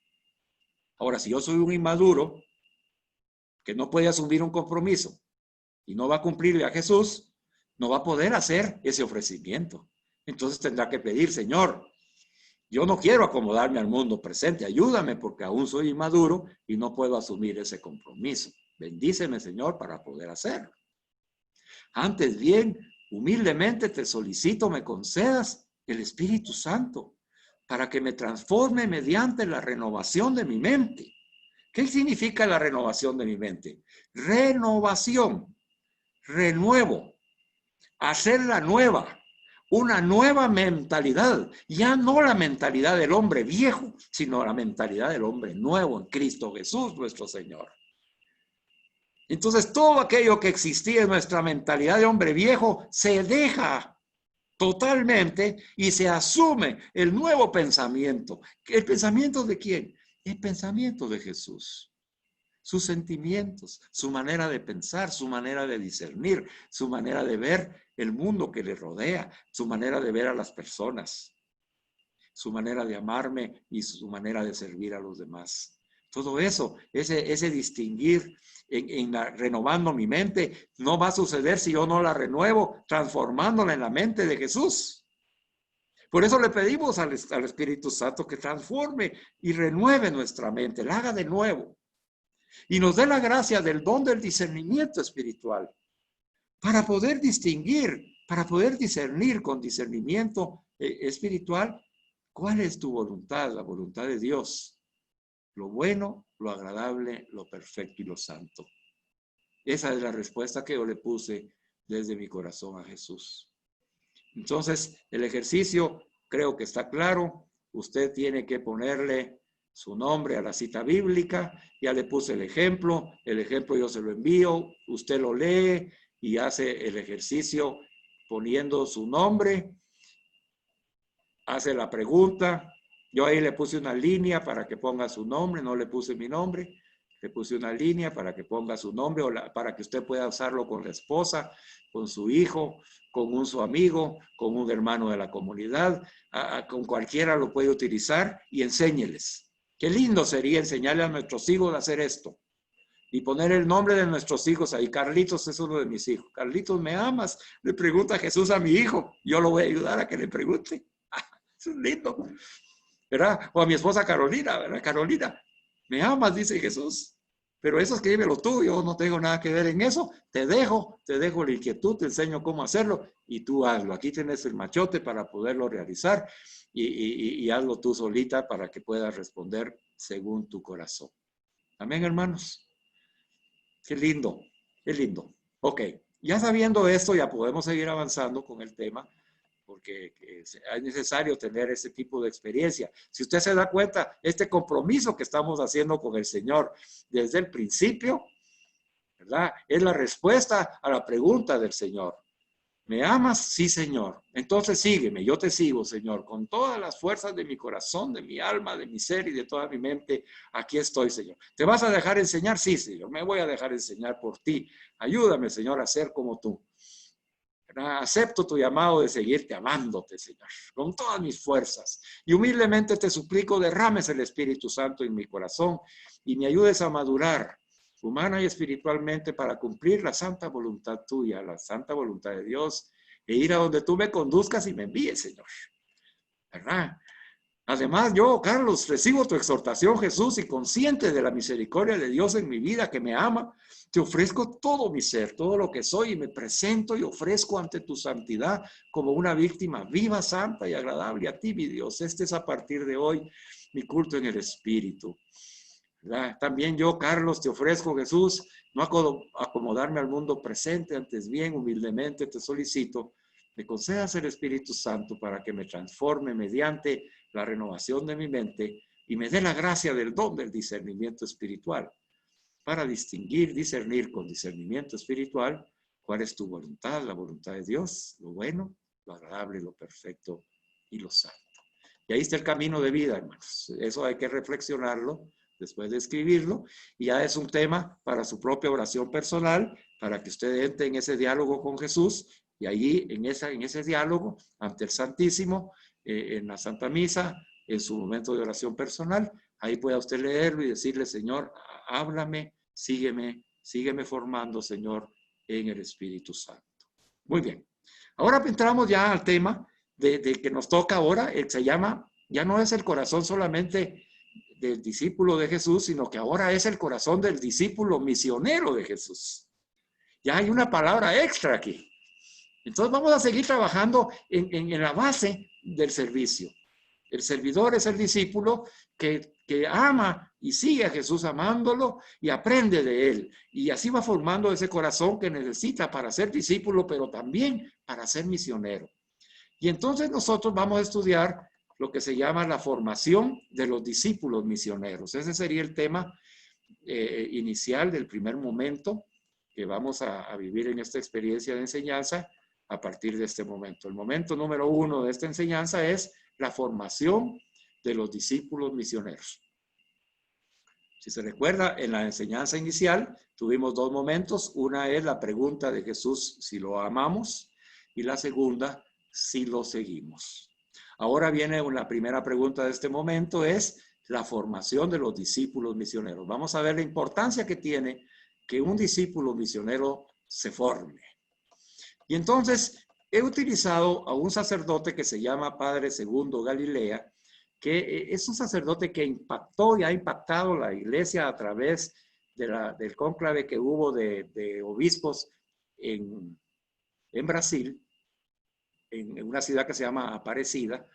Ahora, si yo soy un inmaduro que no puede asumir un compromiso y no va a cumplirle a Jesús, no va a poder hacer ese ofrecimiento. Entonces tendrá que pedir, Señor, yo no quiero acomodarme al mundo presente, ayúdame porque aún soy inmaduro y no puedo asumir ese compromiso. Bendíceme, Señor, para poder hacerlo. Antes bien, humildemente te solicito me concedas el Espíritu Santo para que me transforme mediante la renovación de mi mente. ¿Qué significa la renovación de mi mente? Renovación, renuevo, hacerla nueva, una nueva mentalidad. Ya no la mentalidad del hombre viejo, sino la mentalidad del hombre nuevo en Cristo Jesús, nuestro Señor. Entonces, todo aquello que existía en nuestra mentalidad de hombre viejo se deja totalmente y se asume el nuevo pensamiento. ¿El pensamiento de quién? El pensamiento de Jesús. Sus sentimientos, su manera de pensar, su manera de discernir, su manera de ver el mundo que le rodea, su manera de ver a las personas, su manera de amarme y su manera de servir a los demás. Todo eso, ese distinguir renovando mi mente, no va a suceder si yo no la renuevo, transformándola en la mente de Jesús. Por eso le pedimos al Espíritu Santo que transforme y renueve nuestra mente, la haga de nuevo. Y nos dé la gracia del don del discernimiento espiritual para poder distinguir, para poder discernir con discernimiento espiritual cuál es tu voluntad, la voluntad de Dios. Lo bueno, lo agradable, lo perfecto y lo santo. Esa es la respuesta que yo le puse desde mi corazón a Jesús. Entonces, el ejercicio creo que está claro. Usted tiene que ponerle su nombre a la cita bíblica. Ya le puse el ejemplo yo se lo envío. Usted lo lee y hace el ejercicio poniendo su nombre. Hace la pregunta. Yo ahí le puse una línea para que ponga su nombre, no le puse mi nombre. Le puse una línea para que ponga su nombre o para que usted pueda usarlo con la esposa, con su hijo, con su amigo, con un hermano de la comunidad, con cualquiera lo puede utilizar y enséñeles. Qué lindo sería enseñarle a nuestros hijos a hacer esto y poner el nombre de nuestros hijos ahí. Carlitos es uno de mis hijos. Carlitos, ¿me amas? Le pregunta Jesús a mi hijo. Yo lo voy a ayudar a que le pregunte. Eso es lindo, ¿verdad? O a mi esposa Carolina, ¿verdad? Carolina, ¿me amas? Dice Jesús. Pero eso escríbelo tú, yo no tengo nada que ver en eso. Te dejo la inquietud, te enseño cómo hacerlo y tú hazlo. Aquí tienes el machote para poderlo realizar y hazlo tú solita para que puedas responder según tu corazón. Amén, hermanos. Qué lindo, qué lindo. Ok, ya sabiendo esto, ya podemos seguir avanzando con el tema, porque es necesario tener ese tipo de experiencia. Si usted se da cuenta, este compromiso que estamos haciendo con el Señor desde el principio, ¿verdad? Es la respuesta a la pregunta del Señor. ¿Me amas? Sí, Señor. Entonces sígueme, yo te sigo, Señor, con todas las fuerzas de mi corazón, de mi alma, de mi ser y de toda mi mente. Aquí estoy, Señor. ¿Te vas a dejar enseñar? Sí, Señor, me voy a dejar enseñar por ti. Ayúdame, Señor, a ser como tú. Acepto tu llamado de seguirte amándote, Señor, con todas mis fuerzas. Y humildemente te suplico, derrames el Espíritu Santo en mi corazón y me ayudes a madurar humana y espiritualmente para cumplir la santa voluntad tuya, la santa voluntad de Dios, e ir a donde tú me conduzcas y me envíes, Señor. ¿Verdad? Además, yo, Carlos, recibo tu exhortación, Jesús, y consciente de la misericordia de Dios en mi vida que me ama, te ofrezco todo mi ser, todo lo que soy, y me presento y ofrezco ante tu santidad como una víctima viva, santa y agradable a ti, mi Dios. Este es a partir de hoy mi culto en el Espíritu. ¿Verdad? También yo, Carlos, te ofrezco, Jesús, no acomodarme al mundo presente, antes bien, humildemente te solicito, me concedas el Espíritu Santo para que me transforme mediante la renovación de mi mente y me dé la gracia del don del discernimiento espiritual para discernir con discernimiento espiritual cuál es tu voluntad, la voluntad de Dios, lo bueno, lo agradable, lo perfecto y lo santo. Y ahí está el camino de vida, hermanos. Eso hay que reflexionarlo después de escribirlo, y ya es un tema para su propia oración personal, para que usted entre en ese diálogo con Jesús, y allí en ese diálogo ante el Santísimo, en la Santa Misa, en su momento de oración personal, ahí pueda usted leerlo y decirle, Señor, háblame, sígueme formando, Señor, en el Espíritu Santo. Muy bien. Ahora entramos ya al tema de que nos toca ahora, se llama, ya no es el corazón solamente del discípulo de Jesús, sino que ahora es el corazón del discípulo misionero de Jesús. Ya hay una palabra extra aquí. Entonces vamos a seguir trabajando en la base del servicio. El servidor es el discípulo que ama y sigue a Jesús amándolo y aprende de él. Y así va formando ese corazón que necesita para ser discípulo, pero también para ser misionero. Y entonces nosotros vamos a estudiar lo que se llama la formación de los discípulos misioneros. Ese sería el tema inicial del primer momento que vamos a vivir en esta experiencia de enseñanza a partir de este momento. El momento número 1 de esta enseñanza es la formación de los discípulos misioneros. Si se recuerda, en la enseñanza inicial tuvimos 2 momentos. Una es la pregunta de Jesús si lo amamos y la segunda, si lo seguimos. Ahora viene la primera pregunta de este momento, es la formación de los discípulos misioneros. Vamos a ver la importancia que tiene que un discípulo misionero se forme. Y entonces he utilizado a un sacerdote que se llama Padre Segundo Galilea, que es un sacerdote que impactó y ha impactado la iglesia a través del cónclave que hubo de obispos en Brasil, en una ciudad que se llama Aparecida,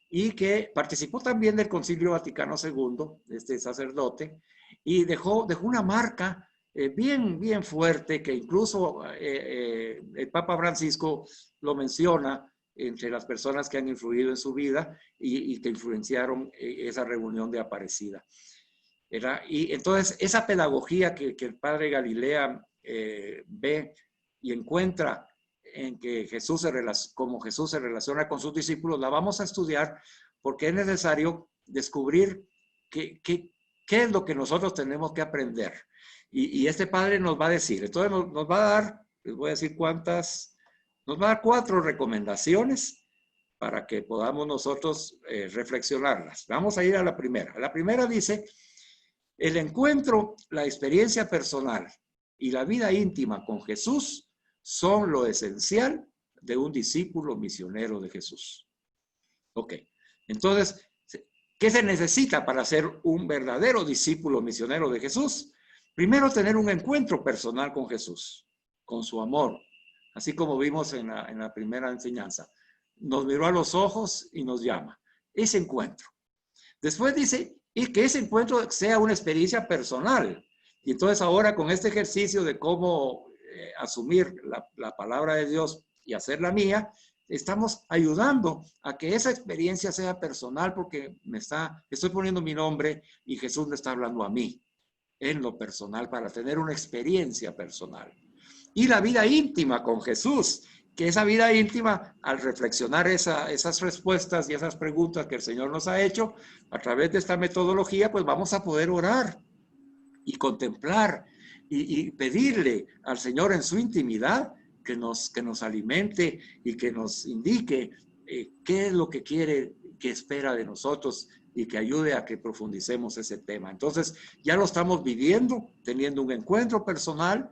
y que participó también del Concilio Vaticano II, este sacerdote, y dejó una marca bien fuerte, que incluso el Papa Francisco lo menciona entre las personas que han influido en su vida y que influenciaron esa reunión de Aparecida. ¿Verdad? Y entonces esa pedagogía que el padre Galilea ve y encuentra en que como Jesús se relaciona con sus discípulos, la vamos a estudiar porque es necesario descubrir qué es lo que nosotros tenemos que aprender. Y este padre nos va a decir, entonces nos va a dar, les voy a decir cuántas, nos va a dar 4 recomendaciones para que podamos nosotros reflexionarlas. Vamos a ir a la primera. La primera dice, el encuentro, la experiencia personal y la vida íntima con Jesús son lo esencial de un discípulo misionero de Jesús. Ok, entonces, ¿qué se necesita para ser un verdadero discípulo misionero de Jesús? Primero, tener un encuentro personal con Jesús, con su amor, así como vimos en la primera enseñanza. Nos miró a los ojos y nos llama. Ese encuentro. Después dice y que ese encuentro sea una experiencia personal. Y entonces ahora con este ejercicio de cómo asumir la palabra de Dios y hacerla mía, estamos ayudando a que esa experiencia sea personal porque estoy poniendo mi nombre y Jesús me está hablando a mí en lo personal para tener una experiencia personal. Y la vida íntima con Jesús, que esa vida íntima, al reflexionar esas respuestas y esas preguntas que el Señor nos ha hecho, a través de esta metodología, pues vamos a poder orar y contemplar y pedirle al Señor en su intimidad que nos alimente y que nos indique qué es lo que quiere, que espera de nosotros y que ayude a que profundicemos ese tema. Entonces, ya lo estamos viviendo, teniendo un encuentro personal,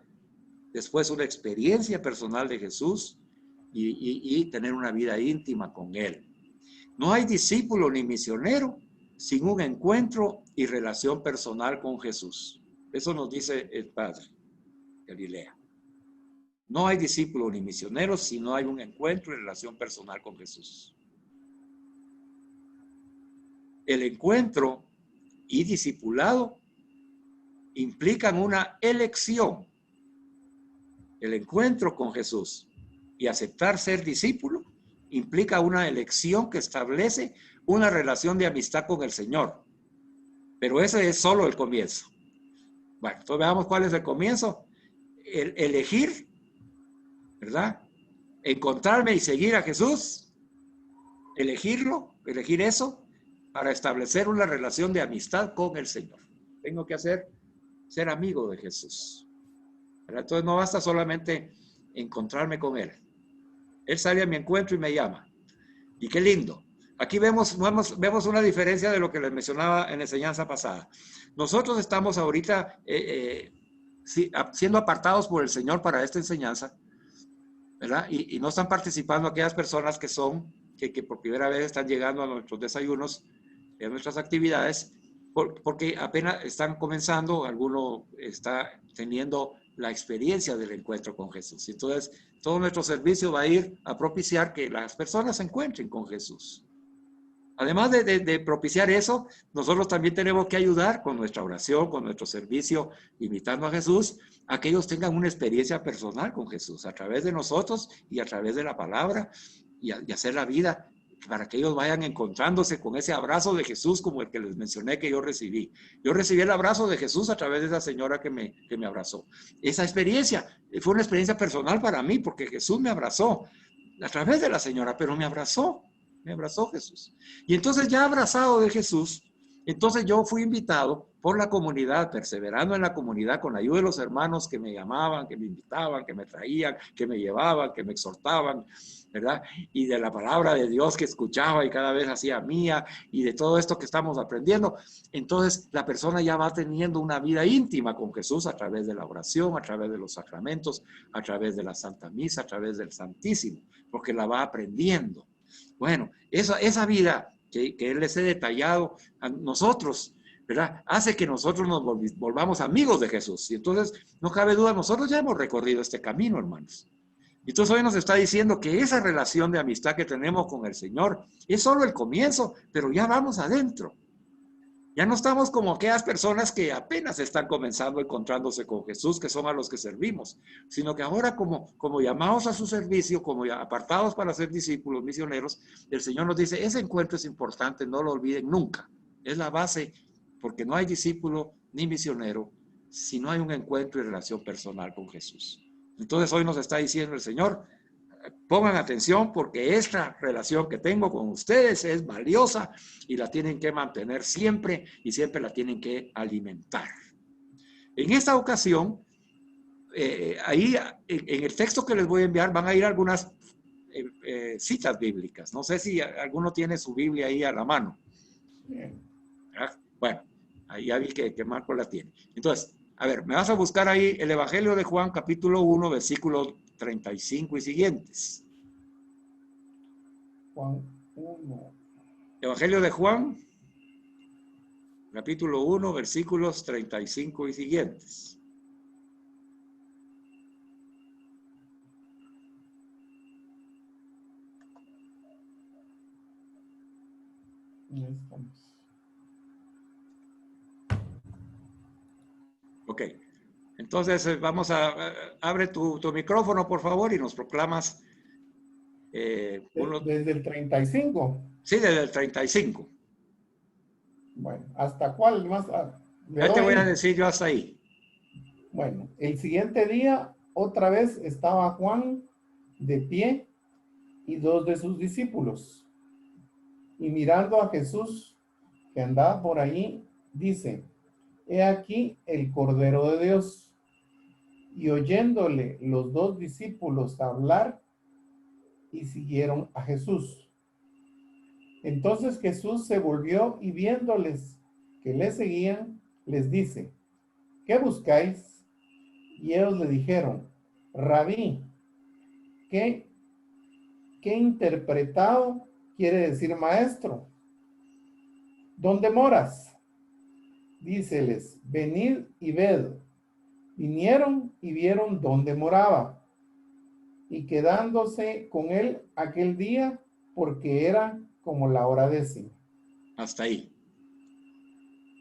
después una experiencia personal de Jesús y tener una vida íntima con Él. No hay discípulo ni misionero sin un encuentro y relación personal con Jesús. Eso nos dice el Padre Galilea. No hay discípulo ni misionero si no hay un encuentro y relación personal con Jesús. El encuentro y discipulado implican una elección. El encuentro con Jesús y aceptar ser discípulo implica una elección que establece una relación de amistad con el Señor. Pero ese es solo el comienzo. Bueno, entonces veamos cuál es el comienzo. Elegir, ¿verdad? Encontrarme y seguir a Jesús. Elegirlo, elegir eso para establecer una relación de amistad con el Señor. Tengo que ser amigo de Jesús. ¿Verdad? Entonces no basta solamente encontrarme con Él. Él sale a mi encuentro y me llama. Y qué lindo. Aquí vemos una diferencia de lo que les mencionaba en la enseñanza pasada. Nosotros estamos ahorita siendo apartados por el Señor para esta enseñanza, ¿verdad? Y no están participando aquellas personas que por primera vez están llegando a nuestros desayunos, a nuestras actividades, porque apenas están comenzando, alguno está teniendo la experiencia del encuentro con Jesús. Entonces, todo nuestro servicio va a ir a propiciar que las personas se encuentren con Jesús. Además de propiciar eso, nosotros también tenemos que ayudar con nuestra oración, con nuestro servicio, imitando a Jesús, a que ellos tengan una experiencia personal con Jesús, a través de nosotros y a través de la palabra, y hacer la vida para que ellos vayan encontrándose con ese abrazo de Jesús como el que les mencioné que yo recibí. Yo recibí el abrazo de Jesús a través de esa señora que me abrazó. Esa experiencia fue una experiencia personal para mí porque Jesús me abrazó a través de la señora, pero me abrazó Jesús. Y entonces ya abrazado de Jesús, entonces yo fui invitado por la comunidad, perseverando en la comunidad con la ayuda de los hermanos que me llamaban, que me invitaban, que me traían, que me llevaban, que me exhortaban, ¿verdad? Y de la palabra de Dios que escuchaba y cada vez hacía mía y de todo esto que estamos aprendiendo. Entonces la persona ya va teniendo una vida íntima con Jesús a través de la oración, a través de los sacramentos, a través de la Santa Misa, a través del Santísimo, porque la va aprendiendo. Bueno, esa vida que Él les he detallado a nosotros, ¿verdad? Hace que nosotros nos volvamos amigos de Jesús. Y entonces, no cabe duda, nosotros ya hemos recorrido este camino, hermanos. Entonces hoy nos está diciendo que esa relación de amistad que tenemos con el Señor es solo el comienzo, pero ya vamos adentro. Ya no estamos como aquellas personas que apenas están comenzando encontrándose con Jesús, que son a los que servimos, sino que ahora como llamados a su servicio, como apartados para ser discípulos, misioneros, el Señor nos dice, ese encuentro es importante, no lo olviden nunca. Es la base, porque no hay discípulo ni misionero si no hay un encuentro y relación personal con Jesús. Entonces hoy nos está diciendo el Señor, pongan atención porque esta relación que tengo con ustedes es valiosa y la tienen que mantener siempre y siempre la tienen que alimentar. En esta ocasión, ahí en el texto que les voy a enviar van a ir algunas citas bíblicas. No sé si alguno tiene su Biblia ahí a la mano. Bueno, ahí ya vi que Marco la tiene. Entonces, a ver, me vas a buscar ahí el Evangelio de Juan, capítulo 1, versículo 35 y siguientes. Juan 1. Evangelio de Juan, capítulo 1, versículos 35 y siguientes. Ahí estamos. Ok. Entonces vamos abre tu micrófono, por favor, y nos proclamas Desde el 35. Sí, desde el 35. Bueno, ¿hasta cuál más? ¿Le Ya te doy voy a ahí? decir yo hasta ahí. Bueno, el siguiente día, otra vez estaba Juan de pie y dos de sus discípulos. Y mirando a Jesús, que andaba por ahí, dice, he aquí el Cordero de Dios. Y oyéndole los dos discípulos hablar, y siguieron a Jesús. Entonces Jesús se volvió y viéndoles que le seguían, les dice, ¿qué buscáis? Y ellos le dijeron, Rabí, ¿qué interpretado quiere decir maestro? ¿Dónde moras? Díceles, venid y ved. Vinieron y vieron dónde moraba, y quedándose con él aquel día, porque era como la hora 10. Hasta ahí.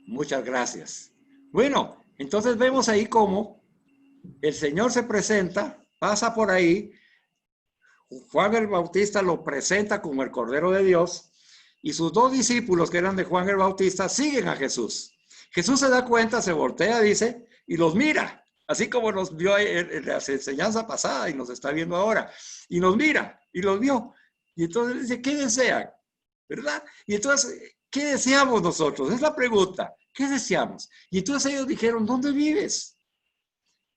Muchas gracias. Bueno, entonces vemos ahí cómo el Señor se presenta, pasa por ahí, Juan el Bautista lo presenta como el Cordero de Dios, y sus dos discípulos que eran de Juan el Bautista siguen a Jesús. Jesús se da cuenta, se voltea, dice, y los mira, así como nos vio en la enseñanza pasada y nos está viendo ahora, y nos mira, y los vio, y entonces dice, ¿qué desean? ¿Verdad? Y entonces, ¿qué deseamos nosotros? Es la pregunta, ¿qué deseamos? Y entonces ellos dijeron, ¿dónde vives?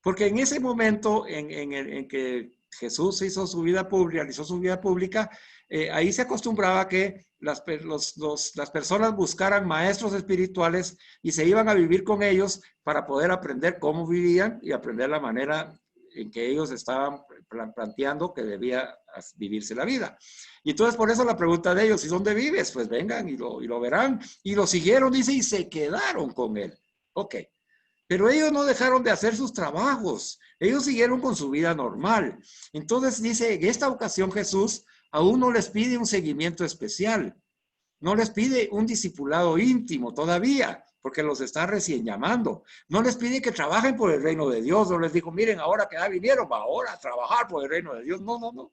Porque en ese momento en que Jesús hizo su vida pública, realizó su vida pública, ahí se acostumbraba que las personas buscaran maestros espirituales y se iban a vivir con ellos para poder aprender cómo vivían y aprender la manera en que ellos estaban planteando que debía vivirse la vida. Y entonces por eso la pregunta de ellos, ¿y dónde vives? Pues vengan y lo verán. Y lo siguieron, dice, y se quedaron con él. Ok. Pero ellos no dejaron de hacer sus trabajos. Ellos siguieron con su vida normal. Entonces dice, en esta ocasión Jesús aún no les pide un seguimiento especial. No les pide un discipulado íntimo todavía, porque los está recién llamando. No les pide que trabajen por el reino de Dios. No les dijo, miren, ahora que ya vinieron, va ahora a trabajar por el reino de Dios. No, no, no.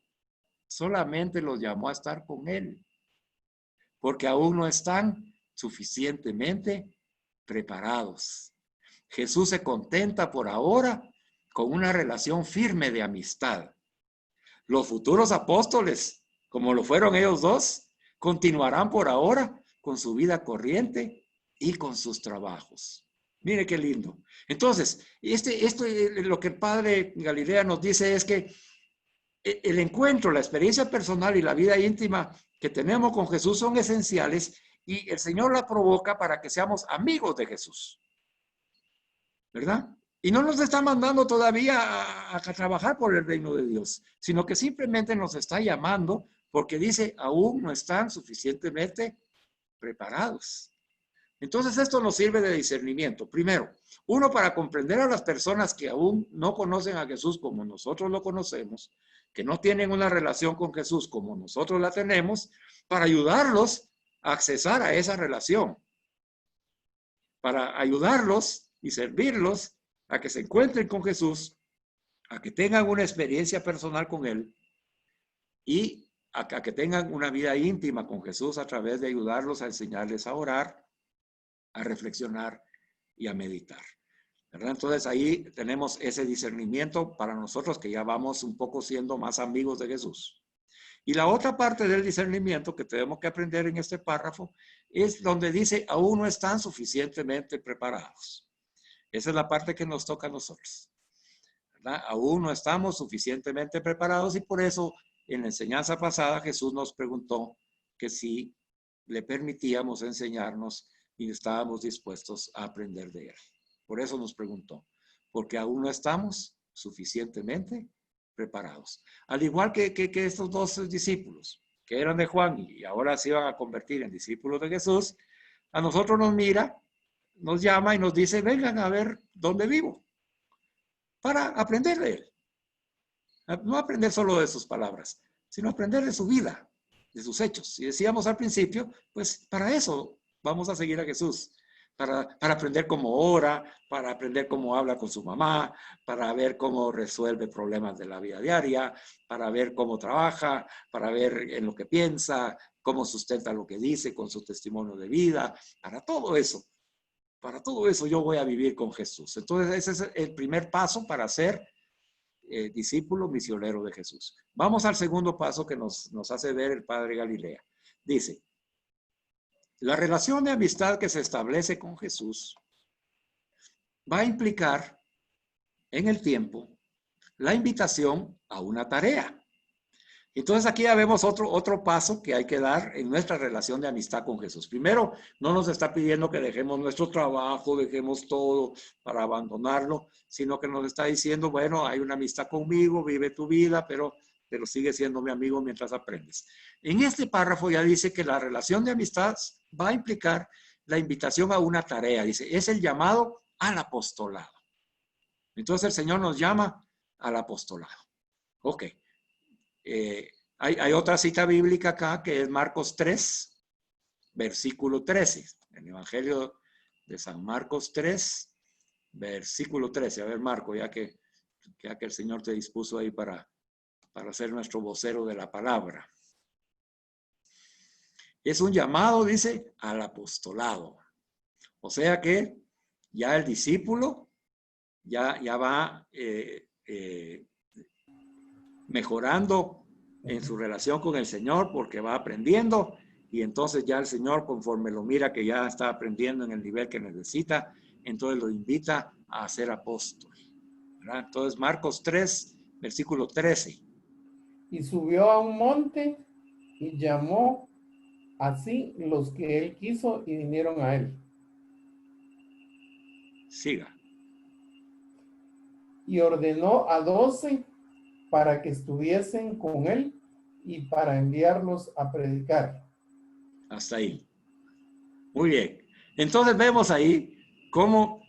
Solamente los llamó a estar con él, porque aún no están suficientemente preparados. Jesús se contenta por ahora con una relación firme de amistad. Los futuros apóstoles, como lo fueron ellos dos, continuarán por ahora con su vida corriente y con sus trabajos. Mire qué lindo. Entonces, esto lo que el padre Galilea nos dice es que el encuentro, la experiencia personal y la vida íntima que tenemos con Jesús son esenciales y el Señor la provoca para que seamos amigos de Jesús. ¿Verdad? Y no nos está mandando todavía a trabajar por el reino de Dios, sino que simplemente nos está llamando porque dice, aún no están suficientemente preparados. Entonces esto nos sirve de discernimiento. Primero, uno, para comprender a las personas que aún no conocen a Jesús como nosotros lo conocemos, que no tienen una relación con Jesús como nosotros la tenemos, para ayudarlos a accesar a esa relación, para ayudarlos y servirlos a que se encuentren con Jesús, a que tengan una experiencia personal con Él y a que tengan una vida íntima con Jesús a través de ayudarlos a enseñarles a orar, a reflexionar y a meditar. ¿Verdad? Entonces ahí tenemos ese discernimiento para nosotros que ya vamos un poco siendo más amigos de Jesús. Y la otra parte del discernimiento que tenemos que aprender en este párrafo es donde dice, aún no están suficientemente preparados. Esa es la parte que nos toca a nosotros, ¿verdad? Aún no estamos suficientemente preparados y por eso en la enseñanza pasada Jesús nos preguntó que si le permitíamos enseñarnos y estábamos dispuestos a aprender de él. Por eso nos preguntó, porque aún no estamos suficientemente preparados. Al igual que estos dos discípulos que eran de Juan y ahora se iban a convertir en discípulos de Jesús, a nosotros nos mira, nos llama y nos dice, vengan a ver dónde vivo, para aprender de él. No aprender solo de sus palabras, sino aprender de su vida, de sus hechos. Y decíamos al principio, pues para eso vamos a seguir a Jesús, para aprender cómo ora, para aprender cómo habla con su mamá, para ver cómo resuelve problemas de la vida diaria, para ver cómo trabaja, para ver en lo que piensa, cómo sustenta lo que dice con su testimonio de vida, para todo eso. Para todo eso yo voy a vivir con Jesús. Entonces ese es el primer paso para ser discípulo misionero de Jesús. Vamos al segundo paso que nos hace ver el padre Galilea. Dice, la relación de amistad que se establece con Jesús va a implicar en el tiempo la invitación a una tarea. Entonces aquí ya vemos otro paso que hay que dar en nuestra relación de amistad con Jesús. Primero, no nos está pidiendo que dejemos nuestro trabajo, dejemos todo para abandonarlo, sino que nos está diciendo, bueno, hay una amistad conmigo, vive tu vida, pero sigue siendo mi amigo mientras aprendes. En este párrafo ya dice que la relación de amistad va a implicar la invitación a una tarea. Dice, es el llamado al apostolado. Entonces el Señor nos llama al apostolado. Ok. Hay otra cita bíblica acá que es Marcos 3, versículo 13. El Evangelio de San Marcos 3, versículo 13. A ver, Marco, ya que el Señor te dispuso ahí para ser nuestro vocero de la palabra. Es un llamado, dice, al apostolado. O sea que ya el discípulo ya va mejorando en su relación con el Señor porque va aprendiendo y entonces ya el Señor, conforme lo mira que ya está aprendiendo en el nivel que necesita, entonces lo invita a ser apóstol, ¿verdad? Entonces Marcos 3, versículo 13. Y subió a un monte y llamó así los que él quiso y vinieron a él. Siga. Y ordenó a 12 para que estuviesen con él y para enviarlos a predicar. Hasta ahí. Muy bien. Entonces vemos ahí cómo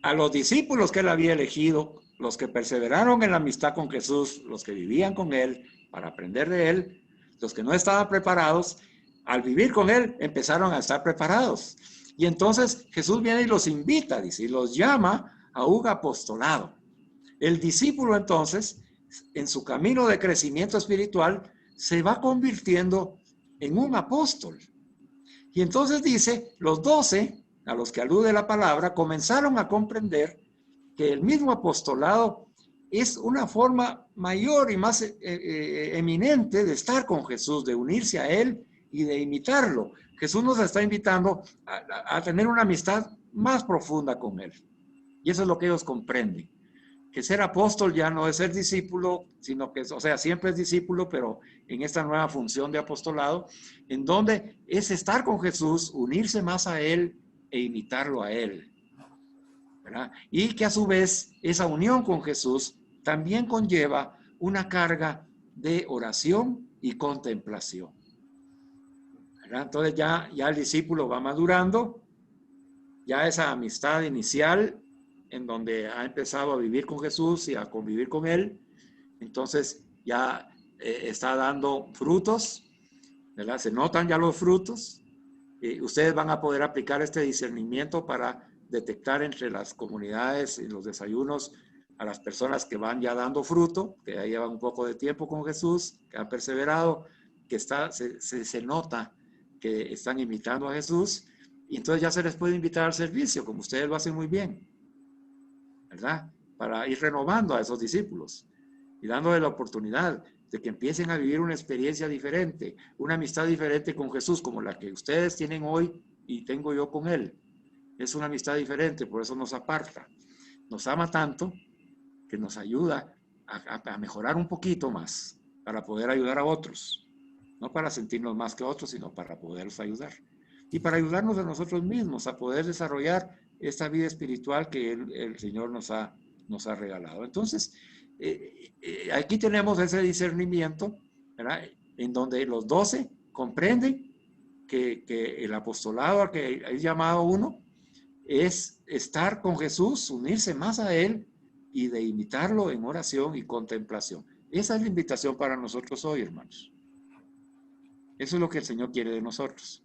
a los discípulos que él había elegido, los que perseveraron en la amistad con Jesús, los que vivían con él para aprender de él, los que no estaban preparados, al vivir con él empezaron a estar preparados. Y entonces Jesús viene y los invita, dice, y los llama a un apostolado. El discípulo entonces, en su camino de crecimiento espiritual, se va convirtiendo en un apóstol. Y entonces dice, los 12, a los que alude la palabra, comenzaron a comprender que el mismo apostolado es una forma mayor y más eminente de estar con Jesús, de unirse a Él y de imitarlo. Jesús nos está invitando a tener una amistad más profunda con Él. Y eso es lo que ellos comprenden. Que ser apóstol ya no es ser discípulo, sino que, o sea, siempre es discípulo, pero en esta nueva función de apostolado, en donde es estar con Jesús, unirse más a Él e imitarlo a Él, ¿verdad? Y que a su vez esa unión con Jesús también conlleva una carga de oración y contemplación, ¿verdad? Entonces ya el discípulo va madurando, ya esa amistad inicial en donde ha empezado a vivir con Jesús y a convivir con Él, entonces ya está dando frutos, ¿verdad? Se notan ya los frutos. Ustedes van a poder aplicar este discernimiento para detectar entre las comunidades y los desayunos a las personas que van ya dando fruto, que ya llevan un poco de tiempo con Jesús, que han perseverado, que se nota que están imitando a Jesús, y entonces ya se les puede invitar al servicio, como ustedes lo hacen muy bien, ¿verdad? Para ir renovando a esos discípulos y dándole la oportunidad de que empiecen a vivir una experiencia diferente, una amistad diferente con Jesús, como la que ustedes tienen hoy y tengo yo con Él. Es una amistad diferente, por eso nos aparta. Nos ama tanto que nos ayuda a mejorar un poquito más para poder ayudar a otros. No para sentirnos más que otros, sino para poderlos ayudar. Y para ayudarnos a nosotros mismos a poder desarrollar esta vida espiritual que el Señor nos ha regalado. Entonces, aquí tenemos ese discernimiento, ¿verdad? En donde los 12 comprenden que el apostolado al que hay llamado uno es estar con Jesús, unirse más a Él y de imitarlo en oración y contemplación. Esa es la invitación para nosotros hoy, hermanos. Eso es lo que el Señor quiere de nosotros.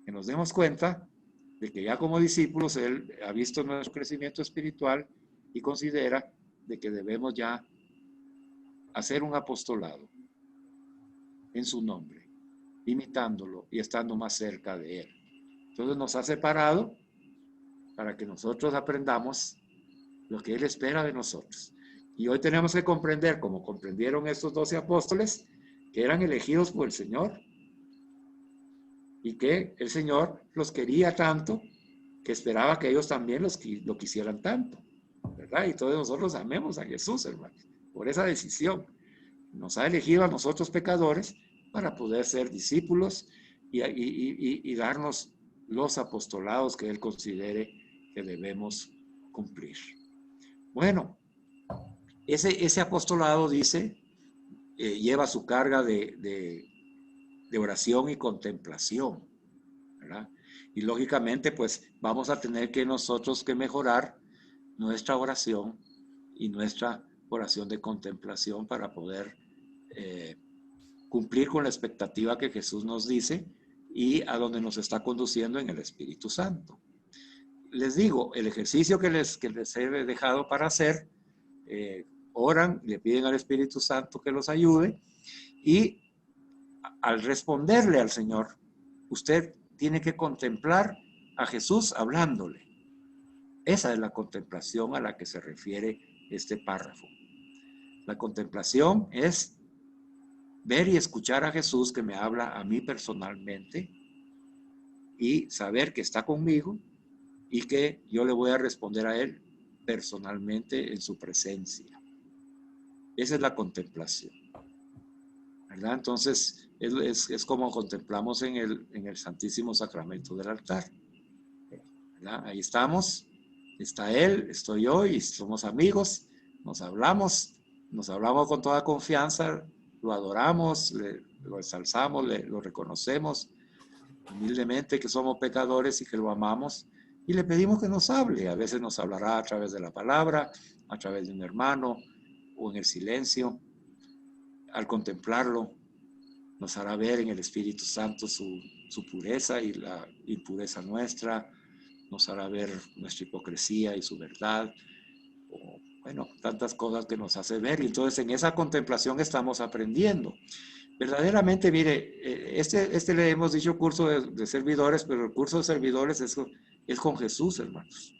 Que nos demos cuenta de que ya como discípulos Él ha visto nuestro crecimiento espiritual y considera de que debemos ya hacer un apostolado en su nombre, imitándolo y estando más cerca de Él. Entonces nos ha separado para que nosotros aprendamos lo que Él espera de nosotros. Y hoy tenemos que comprender, como comprendieron estos 12 apóstoles, que eran elegidos por el Señor y que el Señor los quería tanto que esperaba que ellos también lo quisieran tanto, ¿verdad? Y todos nosotros amemos a Jesús, hermanos, por esa decisión. Nos ha elegido a nosotros pecadores para poder ser discípulos y darnos los apostolados que Él considere que debemos cumplir. Bueno, ese apostolado, dice, lleva su carga de oración y contemplación, ¿verdad? Y lógicamente, pues, vamos a tener que nosotros que mejorar nuestra oración y nuestra oración de contemplación para poder cumplir con la expectativa que Jesús nos dice y a donde nos está conduciendo en el Espíritu Santo. Les digo, el ejercicio que les he dejado para hacer, oran, le piden al Espíritu Santo que los ayude y al responderle al Señor, usted tiene que contemplar a Jesús hablándole. Esa es la contemplación a la que se refiere este párrafo. La contemplación es ver y escuchar a Jesús que me habla a mí personalmente y saber que está conmigo y que yo le voy a responder a Él personalmente en su presencia. Esa es la contemplación, ¿verdad? Entonces, es como contemplamos en el Santísimo Sacramento del altar, ¿verdad? Ahí estamos, está Él, estoy yo y somos amigos, nos hablamos con toda confianza, lo adoramos, lo ensalzamos, lo reconocemos humildemente que somos pecadores y que lo amamos y le pedimos que nos hable. A veces nos hablará a través de la palabra, a través de un hermano o en el silencio. Al contemplarlo, nos hará ver en el Espíritu Santo su pureza y la impureza nuestra, nos hará ver nuestra hipocresía y su verdad, o, bueno, tantas cosas que nos hace ver, y entonces en esa contemplación estamos aprendiendo. Verdaderamente, mire, este le hemos dicho curso de servidores, pero el curso de servidores es con Jesús, hermanos.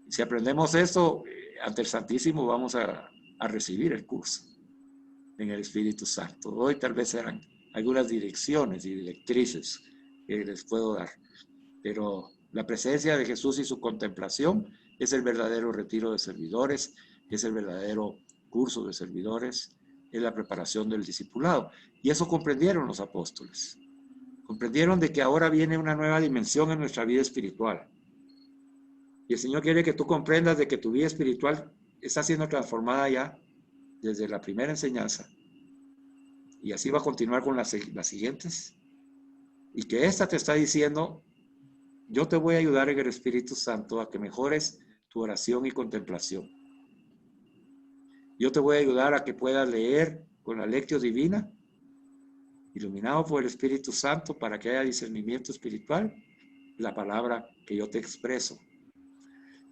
Si aprendemos esto, ante el Santísimo vamos a recibir el curso en el Espíritu Santo. Hoy tal vez serán algunas direcciones y directrices que les puedo dar, pero la presencia de Jesús y su contemplación es el verdadero retiro de servidores, es el verdadero curso de servidores, es la preparación del discipulado. Y eso comprendieron los apóstoles. Comprendieron de que ahora viene una nueva dimensión en nuestra vida espiritual. Y el Señor quiere que tú comprendas de que tu vida espiritual está siendo transformada ya desde la primera enseñanza. Y así va a continuar con las siguientes. Y que esta te está diciendo, yo te voy a ayudar en el Espíritu Santo a que mejores tu oración y contemplación. Yo te voy a ayudar a que puedas leer con la lectio divina, iluminado por el Espíritu Santo, para que haya discernimiento espiritual, la palabra que yo te expreso.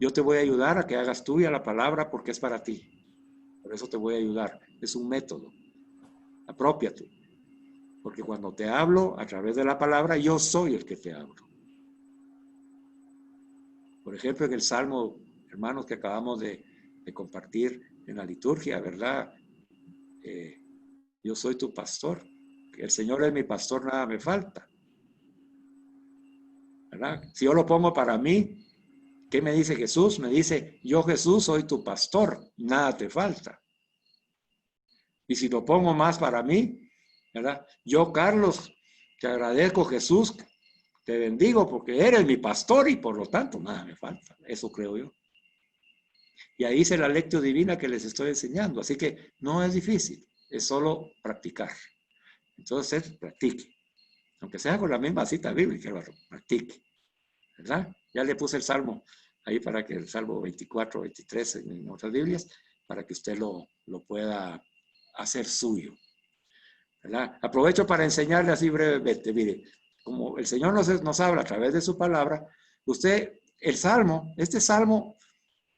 Yo te voy a ayudar a que hagas tuya la palabra porque es para ti. Por eso te voy a ayudar. Es un método. Aprópiate. Porque cuando te hablo a través de la palabra, yo soy el que te hablo. Por ejemplo, en el Salmo, hermanos, que acabamos de compartir en la liturgia, ¿verdad? Yo soy tu pastor. El Señor es mi pastor, nada me falta. ¿Verdad? Si yo lo pongo para mí, ¿qué me dice Jesús? Me dice, yo Jesús soy tu pastor, nada te falta. Y si lo pongo más para mí, ¿verdad? Yo, Carlos, te agradezco, Jesús, te bendigo porque eres mi pastor y por lo tanto nada me falta. Eso creo yo. Y ahí hice la lectio divina que les estoy enseñando. Así que no es difícil, es solo practicar. Entonces, practique. Aunque sea con la misma cita bíblica, practique. ¿Verdad? Ya le puse el Salmo ahí para que el Salmo 24, 23 en otras Biblias, para que usted lo pueda hacer suyo. ¿Verdad? Aprovecho para enseñarle así brevemente. Mire, como el Señor nos habla a través de su palabra, usted, este salmo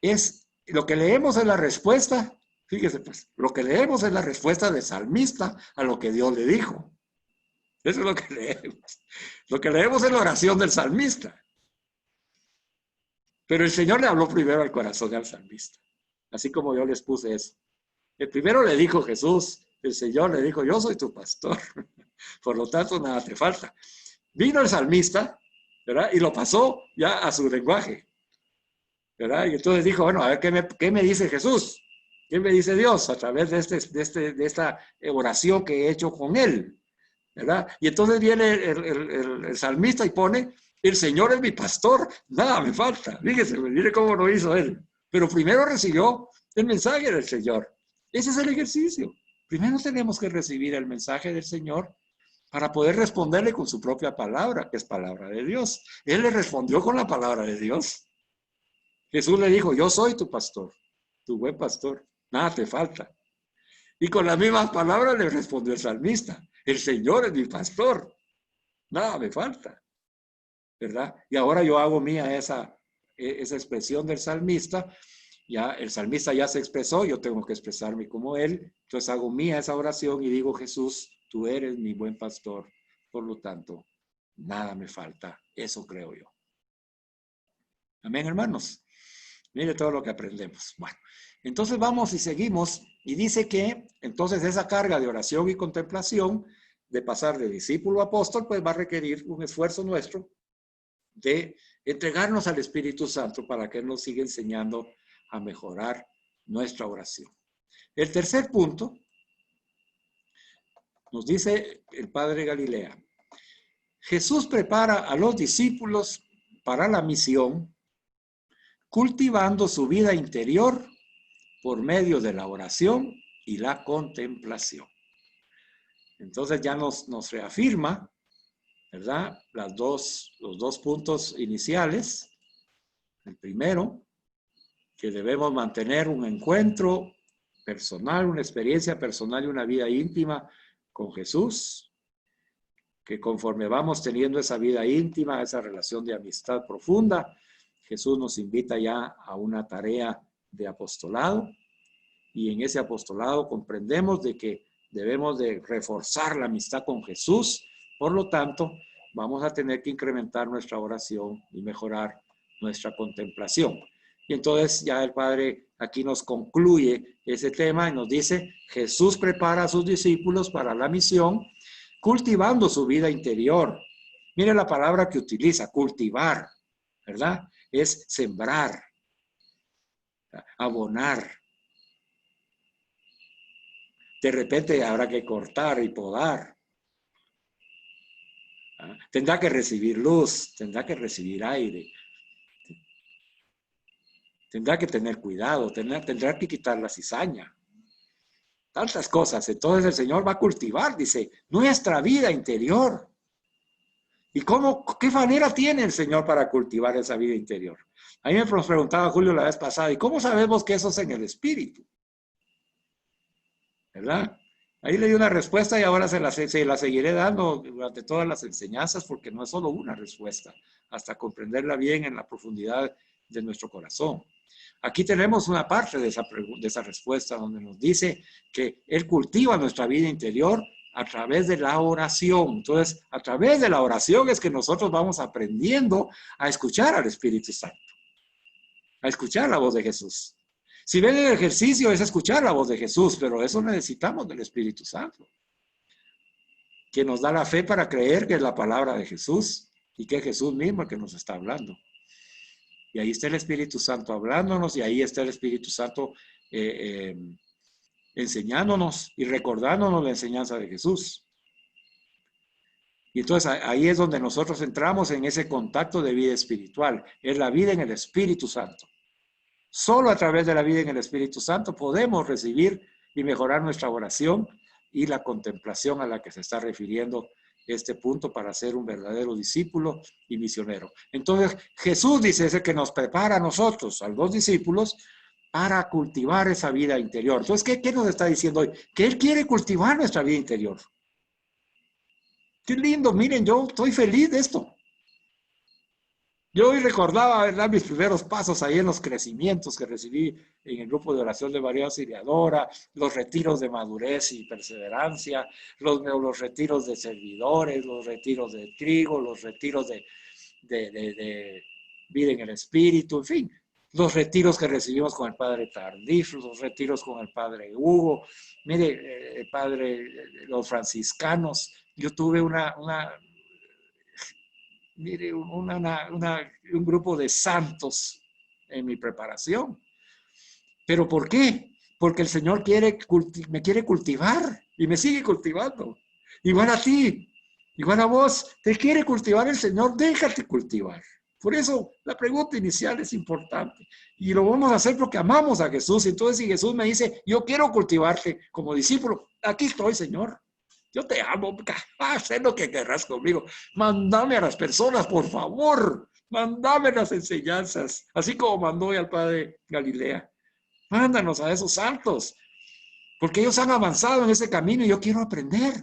es, lo que leemos es la respuesta, fíjese pues, lo que leemos es la respuesta del salmista a lo que Dios le dijo. Eso es lo que leemos. Lo que leemos es la oración del salmista. Pero el Señor le habló primero al corazón del salmista, así como yo les puse eso. El primero le dijo Jesús, el Señor le dijo, yo soy tu pastor, por lo tanto nada te falta. Vino el salmista, ¿verdad? Y lo pasó ya a su lenguaje, ¿verdad? Y entonces dijo, bueno, a ver, ¿qué me dice Jesús? ¿Qué me dice Dios a través de esta oración que he hecho con él? ¿Verdad? Y entonces viene el salmista y pone, el Señor es mi pastor, nada me falta. Fíjese, mire cómo lo hizo él. Pero primero recibió el mensaje del Señor. Ese es el ejercicio. Primero tenemos que recibir el mensaje del Señor para poder responderle con su propia palabra, que es palabra de Dios. Él le respondió con la palabra de Dios. Jesús le dijo, yo soy tu pastor, tu buen pastor, nada te falta. Y con las mismas palabras le respondió el salmista, el Señor es mi pastor, nada me falta, ¿verdad? Y ahora yo hago mía esa expresión del salmista. Ya el salmista ya se expresó, yo tengo que expresarme como él, entonces hago mía esa oración y digo, Jesús, tú eres mi buen pastor, por lo tanto, nada me falta, eso creo yo. Amén, hermanos. Mire todo lo que aprendemos. Bueno, entonces vamos y seguimos, y dice que entonces esa carga de oración y contemplación, de pasar de discípulo a apóstol, pues va a requerir un esfuerzo nuestro de entregarnos al Espíritu Santo para que Él nos siga enseñando a mejorar nuestra oración. El tercer punto, nos dice el Padre Galilea, Jesús prepara a los discípulos para la misión, cultivando su vida interior por medio de la oración y la contemplación. Entonces ya nos reafirma, ¿verdad? Los dos puntos iniciales. El primero, que debemos mantener un encuentro personal, una experiencia personal y una vida íntima con Jesús, que conforme vamos teniendo esa vida íntima, esa relación de amistad profunda, Jesús nos invita ya a una tarea de apostolado, y en ese apostolado comprendemos de que debemos de reforzar la amistad con Jesús. Por lo tanto, vamos a tener que incrementar nuestra oración y mejorar nuestra contemplación. Y entonces ya el Padre aquí nos concluye ese tema y nos dice, Jesús prepara a sus discípulos para la misión, cultivando su vida interior. Mire la palabra que utiliza, cultivar, ¿verdad? Es sembrar, abonar. De repente habrá que cortar y podar. Tendrá que recibir luz, tendrá que recibir aire. Tendrá que tener cuidado, tendrá que quitar la cizaña. Tantas cosas. Entonces el Señor va a cultivar, dice, nuestra vida interior. ¿Y qué manera tiene el Señor para cultivar esa vida interior? A mí me preguntaba Julio la vez pasada, ¿y cómo sabemos que eso es en el Espíritu? ¿Verdad? Ahí le di una respuesta y ahora se la seguiré dando durante todas las enseñanzas, porque no es solo una respuesta, hasta comprenderla bien en la profundidad de nuestro corazón. Aquí tenemos una parte de esa respuesta donde nos dice que Él cultiva nuestra vida interior a través de la oración. Entonces, a través de la oración es que nosotros vamos aprendiendo a escuchar al Espíritu Santo, a escuchar la voz de Jesús. Si ven el ejercicio es escuchar la voz de Jesús, pero eso necesitamos del Espíritu Santo, que nos da la fe para creer que es la palabra de Jesús y que es Jesús mismo el que nos está hablando. Y ahí está el Espíritu Santo hablándonos, y ahí está el Espíritu Santo enseñándonos y recordándonos la enseñanza de Jesús. Y entonces ahí es donde nosotros entramos en ese contacto de vida espiritual, es la vida en el Espíritu Santo. Solo a través de la vida en el Espíritu Santo podemos recibir y mejorar nuestra oración y la contemplación a la que se está refiriendo este punto para ser un verdadero discípulo y misionero. Entonces Jesús dice, es el que nos prepara a nosotros, a los discípulos, para cultivar esa vida interior. Entonces, ¿qué nos está diciendo hoy? Que Él quiere cultivar nuestra vida interior. Qué lindo, miren, yo estoy feliz de esto. Yo hoy recordaba, ¿verdad?, mis primeros pasos ahí en los crecimientos que recibí en el grupo de oración de María Auxiliadora, los retiros de madurez y perseverancia, los retiros de servidores, los retiros de trigo, los retiros de vida en el espíritu, en fin, los retiros que recibimos con el padre Tardif, los retiros con el padre Hugo, mire, el padre, los franciscanos, yo tuve mire, un grupo de santos en mi preparación. ¿Pero por qué? Porque el Señor me quiere cultivar y me sigue cultivando. Igual a ti, igual a vos, te quiere cultivar el Señor, déjate cultivar. Por eso la pregunta inicial es importante. Y lo vamos a hacer porque amamos a Jesús. Entonces, si Jesús me dice, yo quiero cultivarte como discípulo, aquí estoy, Señor. Yo te amo, haz lo que querrás conmigo. Mándame a las personas, por favor. Mándame las enseñanzas, así como mandó al padre Galilea. Mándanos a esos santos, porque ellos han avanzado en ese camino y yo quiero aprender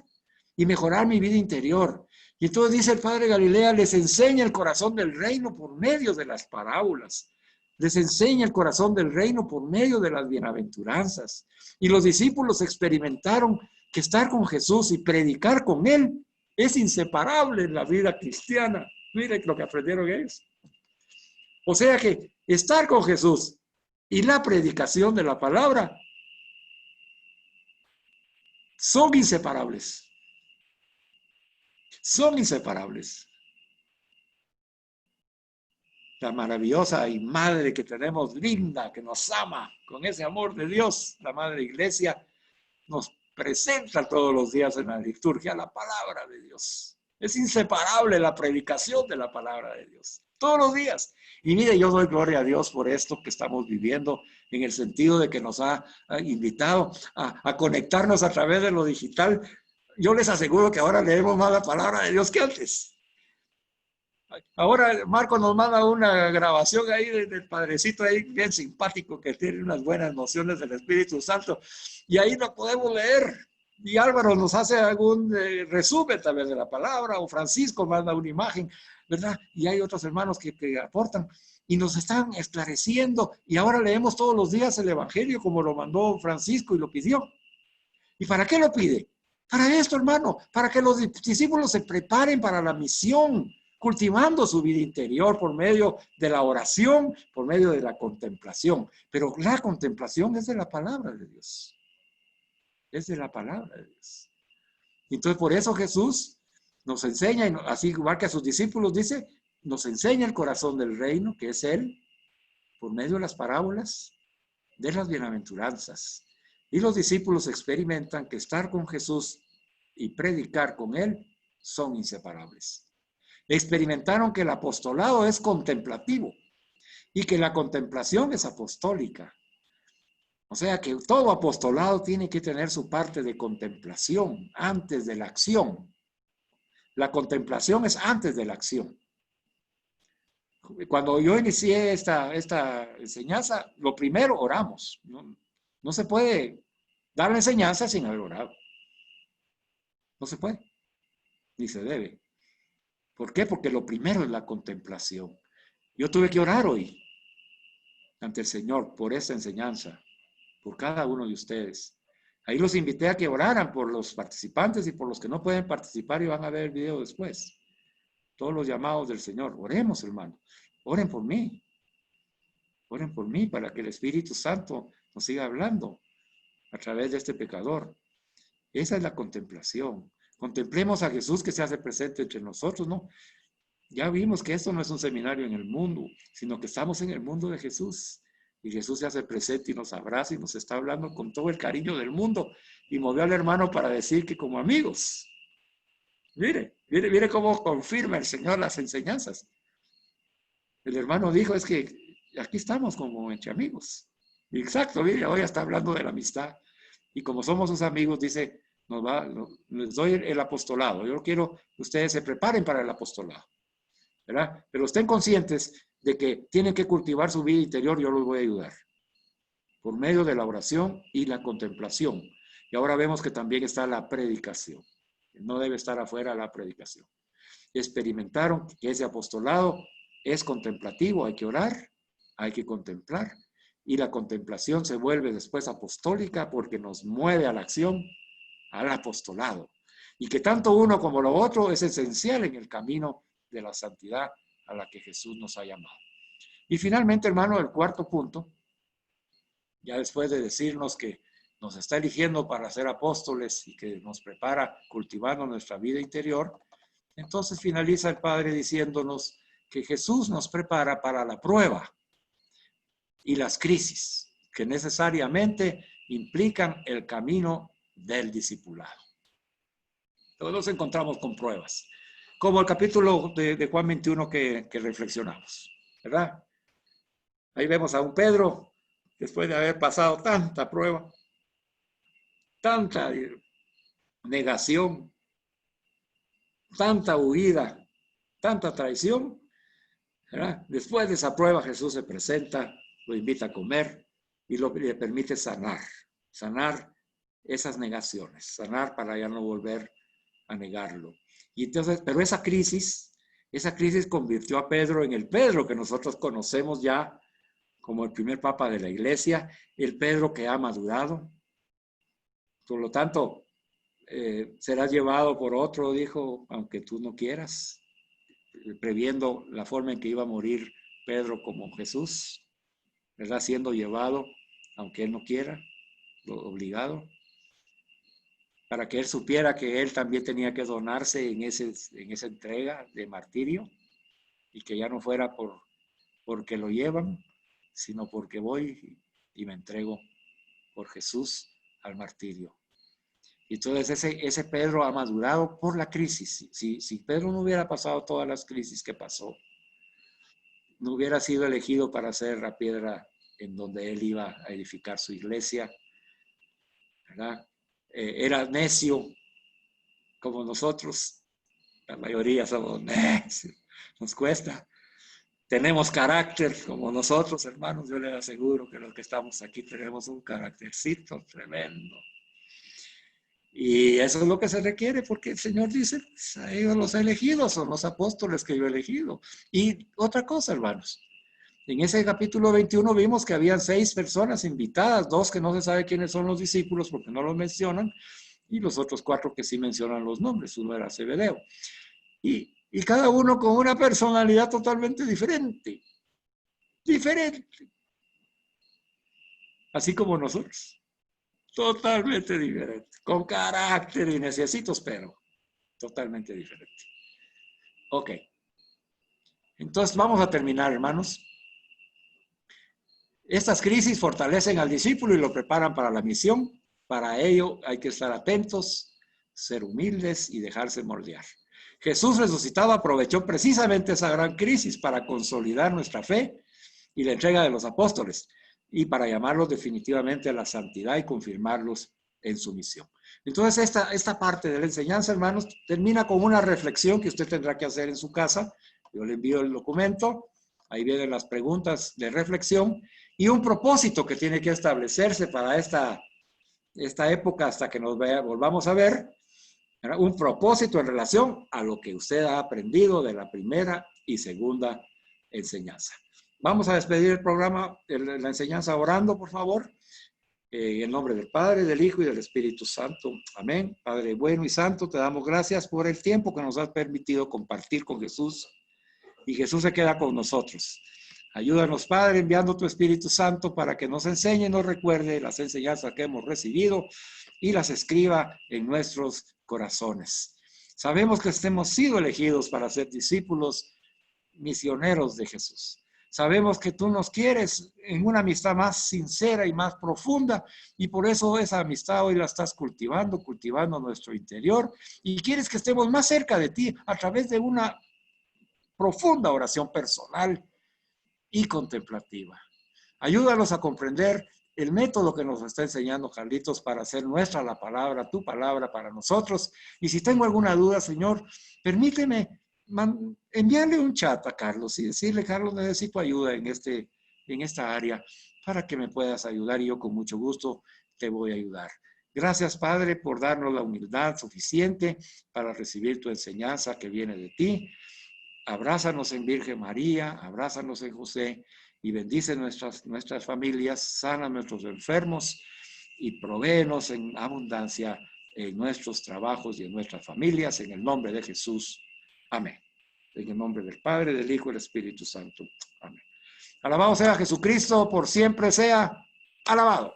y mejorar mi vida interior. Y entonces dice el padre Galilea, les enseña el corazón del reino por medio de las parábolas. Les enseña el corazón del reino por medio de las bienaventuranzas. Y los discípulos experimentaron que estar con Jesús y predicar con Él es inseparable en la vida cristiana. Miren lo que aprendieron ellos. O sea que estar con Jesús y la predicación de la palabra son inseparables. Son inseparables. La maravillosa y madre que tenemos, linda, que nos ama con ese amor de Dios, la Madre Iglesia, nos presenta todos los días en la liturgia la palabra de Dios. Es inseparable la predicación de la palabra de Dios. Todos los días. Y mire, yo doy gloria a Dios por esto que estamos viviendo, en el sentido de que nos ha invitado a conectarnos a través de lo digital. Yo les aseguro que ahora leemos más la palabra de Dios que antes. Ahora Marco nos manda una grabación ahí del padrecito ahí bien simpático que tiene unas buenas nociones del Espíritu Santo y ahí lo podemos leer. Y Álvaro nos hace algún resumen también de la palabra, o Francisco manda una imagen, ¿verdad? Y hay otros hermanos que aportan y nos están esclareciendo. Y ahora leemos todos los días el Evangelio como lo mandó Francisco y lo pidió. ¿Y para qué lo pide? Para esto, hermano, para que los discípulos se preparen para la misión, cultivando su vida interior por medio de la oración, por medio de la contemplación. Pero la contemplación es de la palabra de Dios. Es de la palabra de Dios. Entonces, por eso Jesús nos enseña, así igual que a sus discípulos dice, nos enseña el corazón del reino, que es Él, por medio de las parábolas, de las bienaventuranzas. Y los discípulos experimentan que estar con Jesús y predicar con Él son inseparables. Experimentaron que el apostolado es contemplativo y que la contemplación es apostólica. O sea que todo apostolado tiene que tener su parte de contemplación antes de la acción. La contemplación es antes de la acción. Cuando yo inicié esta enseñanza, lo primero oramos. No se puede dar la enseñanza sin haber orado. No se puede, ni se debe. ¿Por qué? Porque lo primero es la contemplación. Yo tuve que orar hoy ante el Señor por esta enseñanza, por cada uno de ustedes. Ahí los invité a que oraran por los participantes y por los que no pueden participar y van a ver el video después. Todos los llamados del Señor. Oremos, hermano. Oren por mí. Oren por mí para que el Espíritu Santo nos siga hablando a través de este pecador. Esa es la contemplación. Contemplemos a Jesús que se hace presente entre nosotros, ¿no? Ya vimos que esto no es un seminario en el mundo, sino que estamos en el mundo de Jesús. Y Jesús se hace presente y nos abraza y nos está hablando con todo el cariño del mundo. Y movió al hermano para decir que como amigos. Mire cómo confirma el Señor las enseñanzas. El hermano dijo, es que aquí estamos como entre amigos. Y exacto, mire, hoy está hablando de la amistad. Y como somos sus amigos, dice, les doy el apostolado. Yo quiero que ustedes se preparen para el apostolado, ¿verdad? Pero estén conscientes de que tienen que cultivar su vida interior. Yo los voy a ayudar por medio de la oración y la contemplación. Y ahora vemos que también está la predicación. no debe estar afuera de la predicación. Experimentaron que ese apostolado es contemplativo, hay que orar, hay que contemplar, y la contemplación se vuelve después apostólica porque nos mueve a la acción, al apostolado. Y que tanto uno como lo otro es esencial en el camino de la santidad a la que Jesús nos ha llamado. Y finalmente, hermano, el cuarto punto, ya después de decirnos que nos está eligiendo para ser apóstoles y que nos prepara cultivando nuestra vida interior, entonces finaliza el Padre diciéndonos que Jesús nos prepara para la prueba y las crisis que necesariamente implican el camino del discipulado. Todos nos encontramos con pruebas, como el capítulo de Juan 21 que reflexionamos, ¿verdad? Ahí vemos a un Pedro, después de haber pasado tanta prueba, tanta negación, tanta huida, tanta traición, ¿verdad? Después de esa prueba Jesús se presenta, lo invita a comer y le permite sanar esas negaciones, sanar para ya no volver a negarlo. Y entonces, pero esa crisis convirtió a Pedro en el Pedro que nosotros conocemos ya como el primer papa de la iglesia, el Pedro que ha madurado. Por lo tanto, serás llevado por otro, dijo, aunque tú no quieras, previendo la forma en que iba a morir Pedro como Jesús, ¿verdad? Siendo llevado, aunque él no quiera, obligado, para que él supiera que él también tenía que donarse en esa entrega de martirio y que ya no fuera porque lo llevan, sino porque voy y me entrego por Jesús al martirio. Y entonces ese Pedro ha madurado por la crisis. Si Pedro no hubiera pasado todas las crisis que pasó, no hubiera sido elegido para ser la piedra en donde él iba a edificar su iglesia, ¿verdad? Era necio como nosotros. La mayoría somos necios, nos cuesta. Tenemos carácter como nosotros, hermanos. Yo les aseguro que los que estamos aquí tenemos un caráctercito tremendo. Y eso es lo que se requiere, porque el Señor dice, pues, a ellos los elegidos son los apóstoles que yo he elegido. Y otra cosa, hermanos, en ese capítulo 21 vimos que habían 6 personas invitadas, 2 que no se sabe quiénes son los discípulos porque no los mencionan, y los otros 4 que sí mencionan los nombres. Uno era Zebedeo. Y cada uno con una personalidad totalmente diferente. Diferente. Así como nosotros. Totalmente diferente, con carácter y necesitos, pero totalmente diferente. Ok. Entonces vamos a terminar, hermanos. Estas crisis fortalecen al discípulo y lo preparan para la misión. Para ello hay que estar atentos, ser humildes y dejarse moldear. Jesús resucitado aprovechó precisamente esa gran crisis para consolidar nuestra fe y la entrega de los apóstoles, y para llamarlos definitivamente a la santidad y confirmarlos en su misión. Entonces, esta parte de la enseñanza, hermanos, termina con una reflexión que usted tendrá que hacer en su casa. Yo le envío el documento, ahí vienen las preguntas de reflexión y un propósito que tiene que establecerse para esta época hasta que nos volvamos a ver, ¿verdad? Un propósito en relación a lo que usted ha aprendido de la primera y segunda enseñanza. Vamos a despedir el programa, la enseñanza orando, por favor. En el nombre del Padre, del Hijo y del Espíritu Santo. Amén. Padre bueno y santo, te damos gracias por el tiempo que nos has permitido compartir con Jesús. Y Jesús se queda con nosotros. Ayúdanos, Padre, enviando tu Espíritu Santo para que nos enseñe y nos recuerde las enseñanzas que hemos recibido y las escriba en nuestros corazones. Sabemos que hemos sido elegidos para ser discípulos misioneros de Jesús. Sabemos que tú nos quieres en una amistad más sincera y más profunda, y por eso esa amistad hoy la estás cultivando nuestro interior, y quieres que estemos más cerca de ti a través de una profunda oración personal y contemplativa. Ayúdanos a comprender el método que nos está enseñando Carlitos para hacer nuestra la palabra, tu palabra para nosotros. Y si tengo alguna duda, Señor, permíteme enviarle un chat a Carlos y decirle, Carlos, necesito ayuda en esta área para que me puedas ayudar, y yo con mucho gusto te voy a ayudar. Gracias, Padre, por darnos la humildad suficiente para recibir tu enseñanza que viene de ti. Abrázanos en Virgen María, abrázanos en José y bendice nuestras familias, sana a nuestros enfermos y provéenos en abundancia en nuestros trabajos y en nuestras familias, en el nombre de Jesús. Amén. En el nombre del Padre, del Hijo y del Espíritu Santo. Amén. Alabado sea Jesucristo, por siempre sea alabado.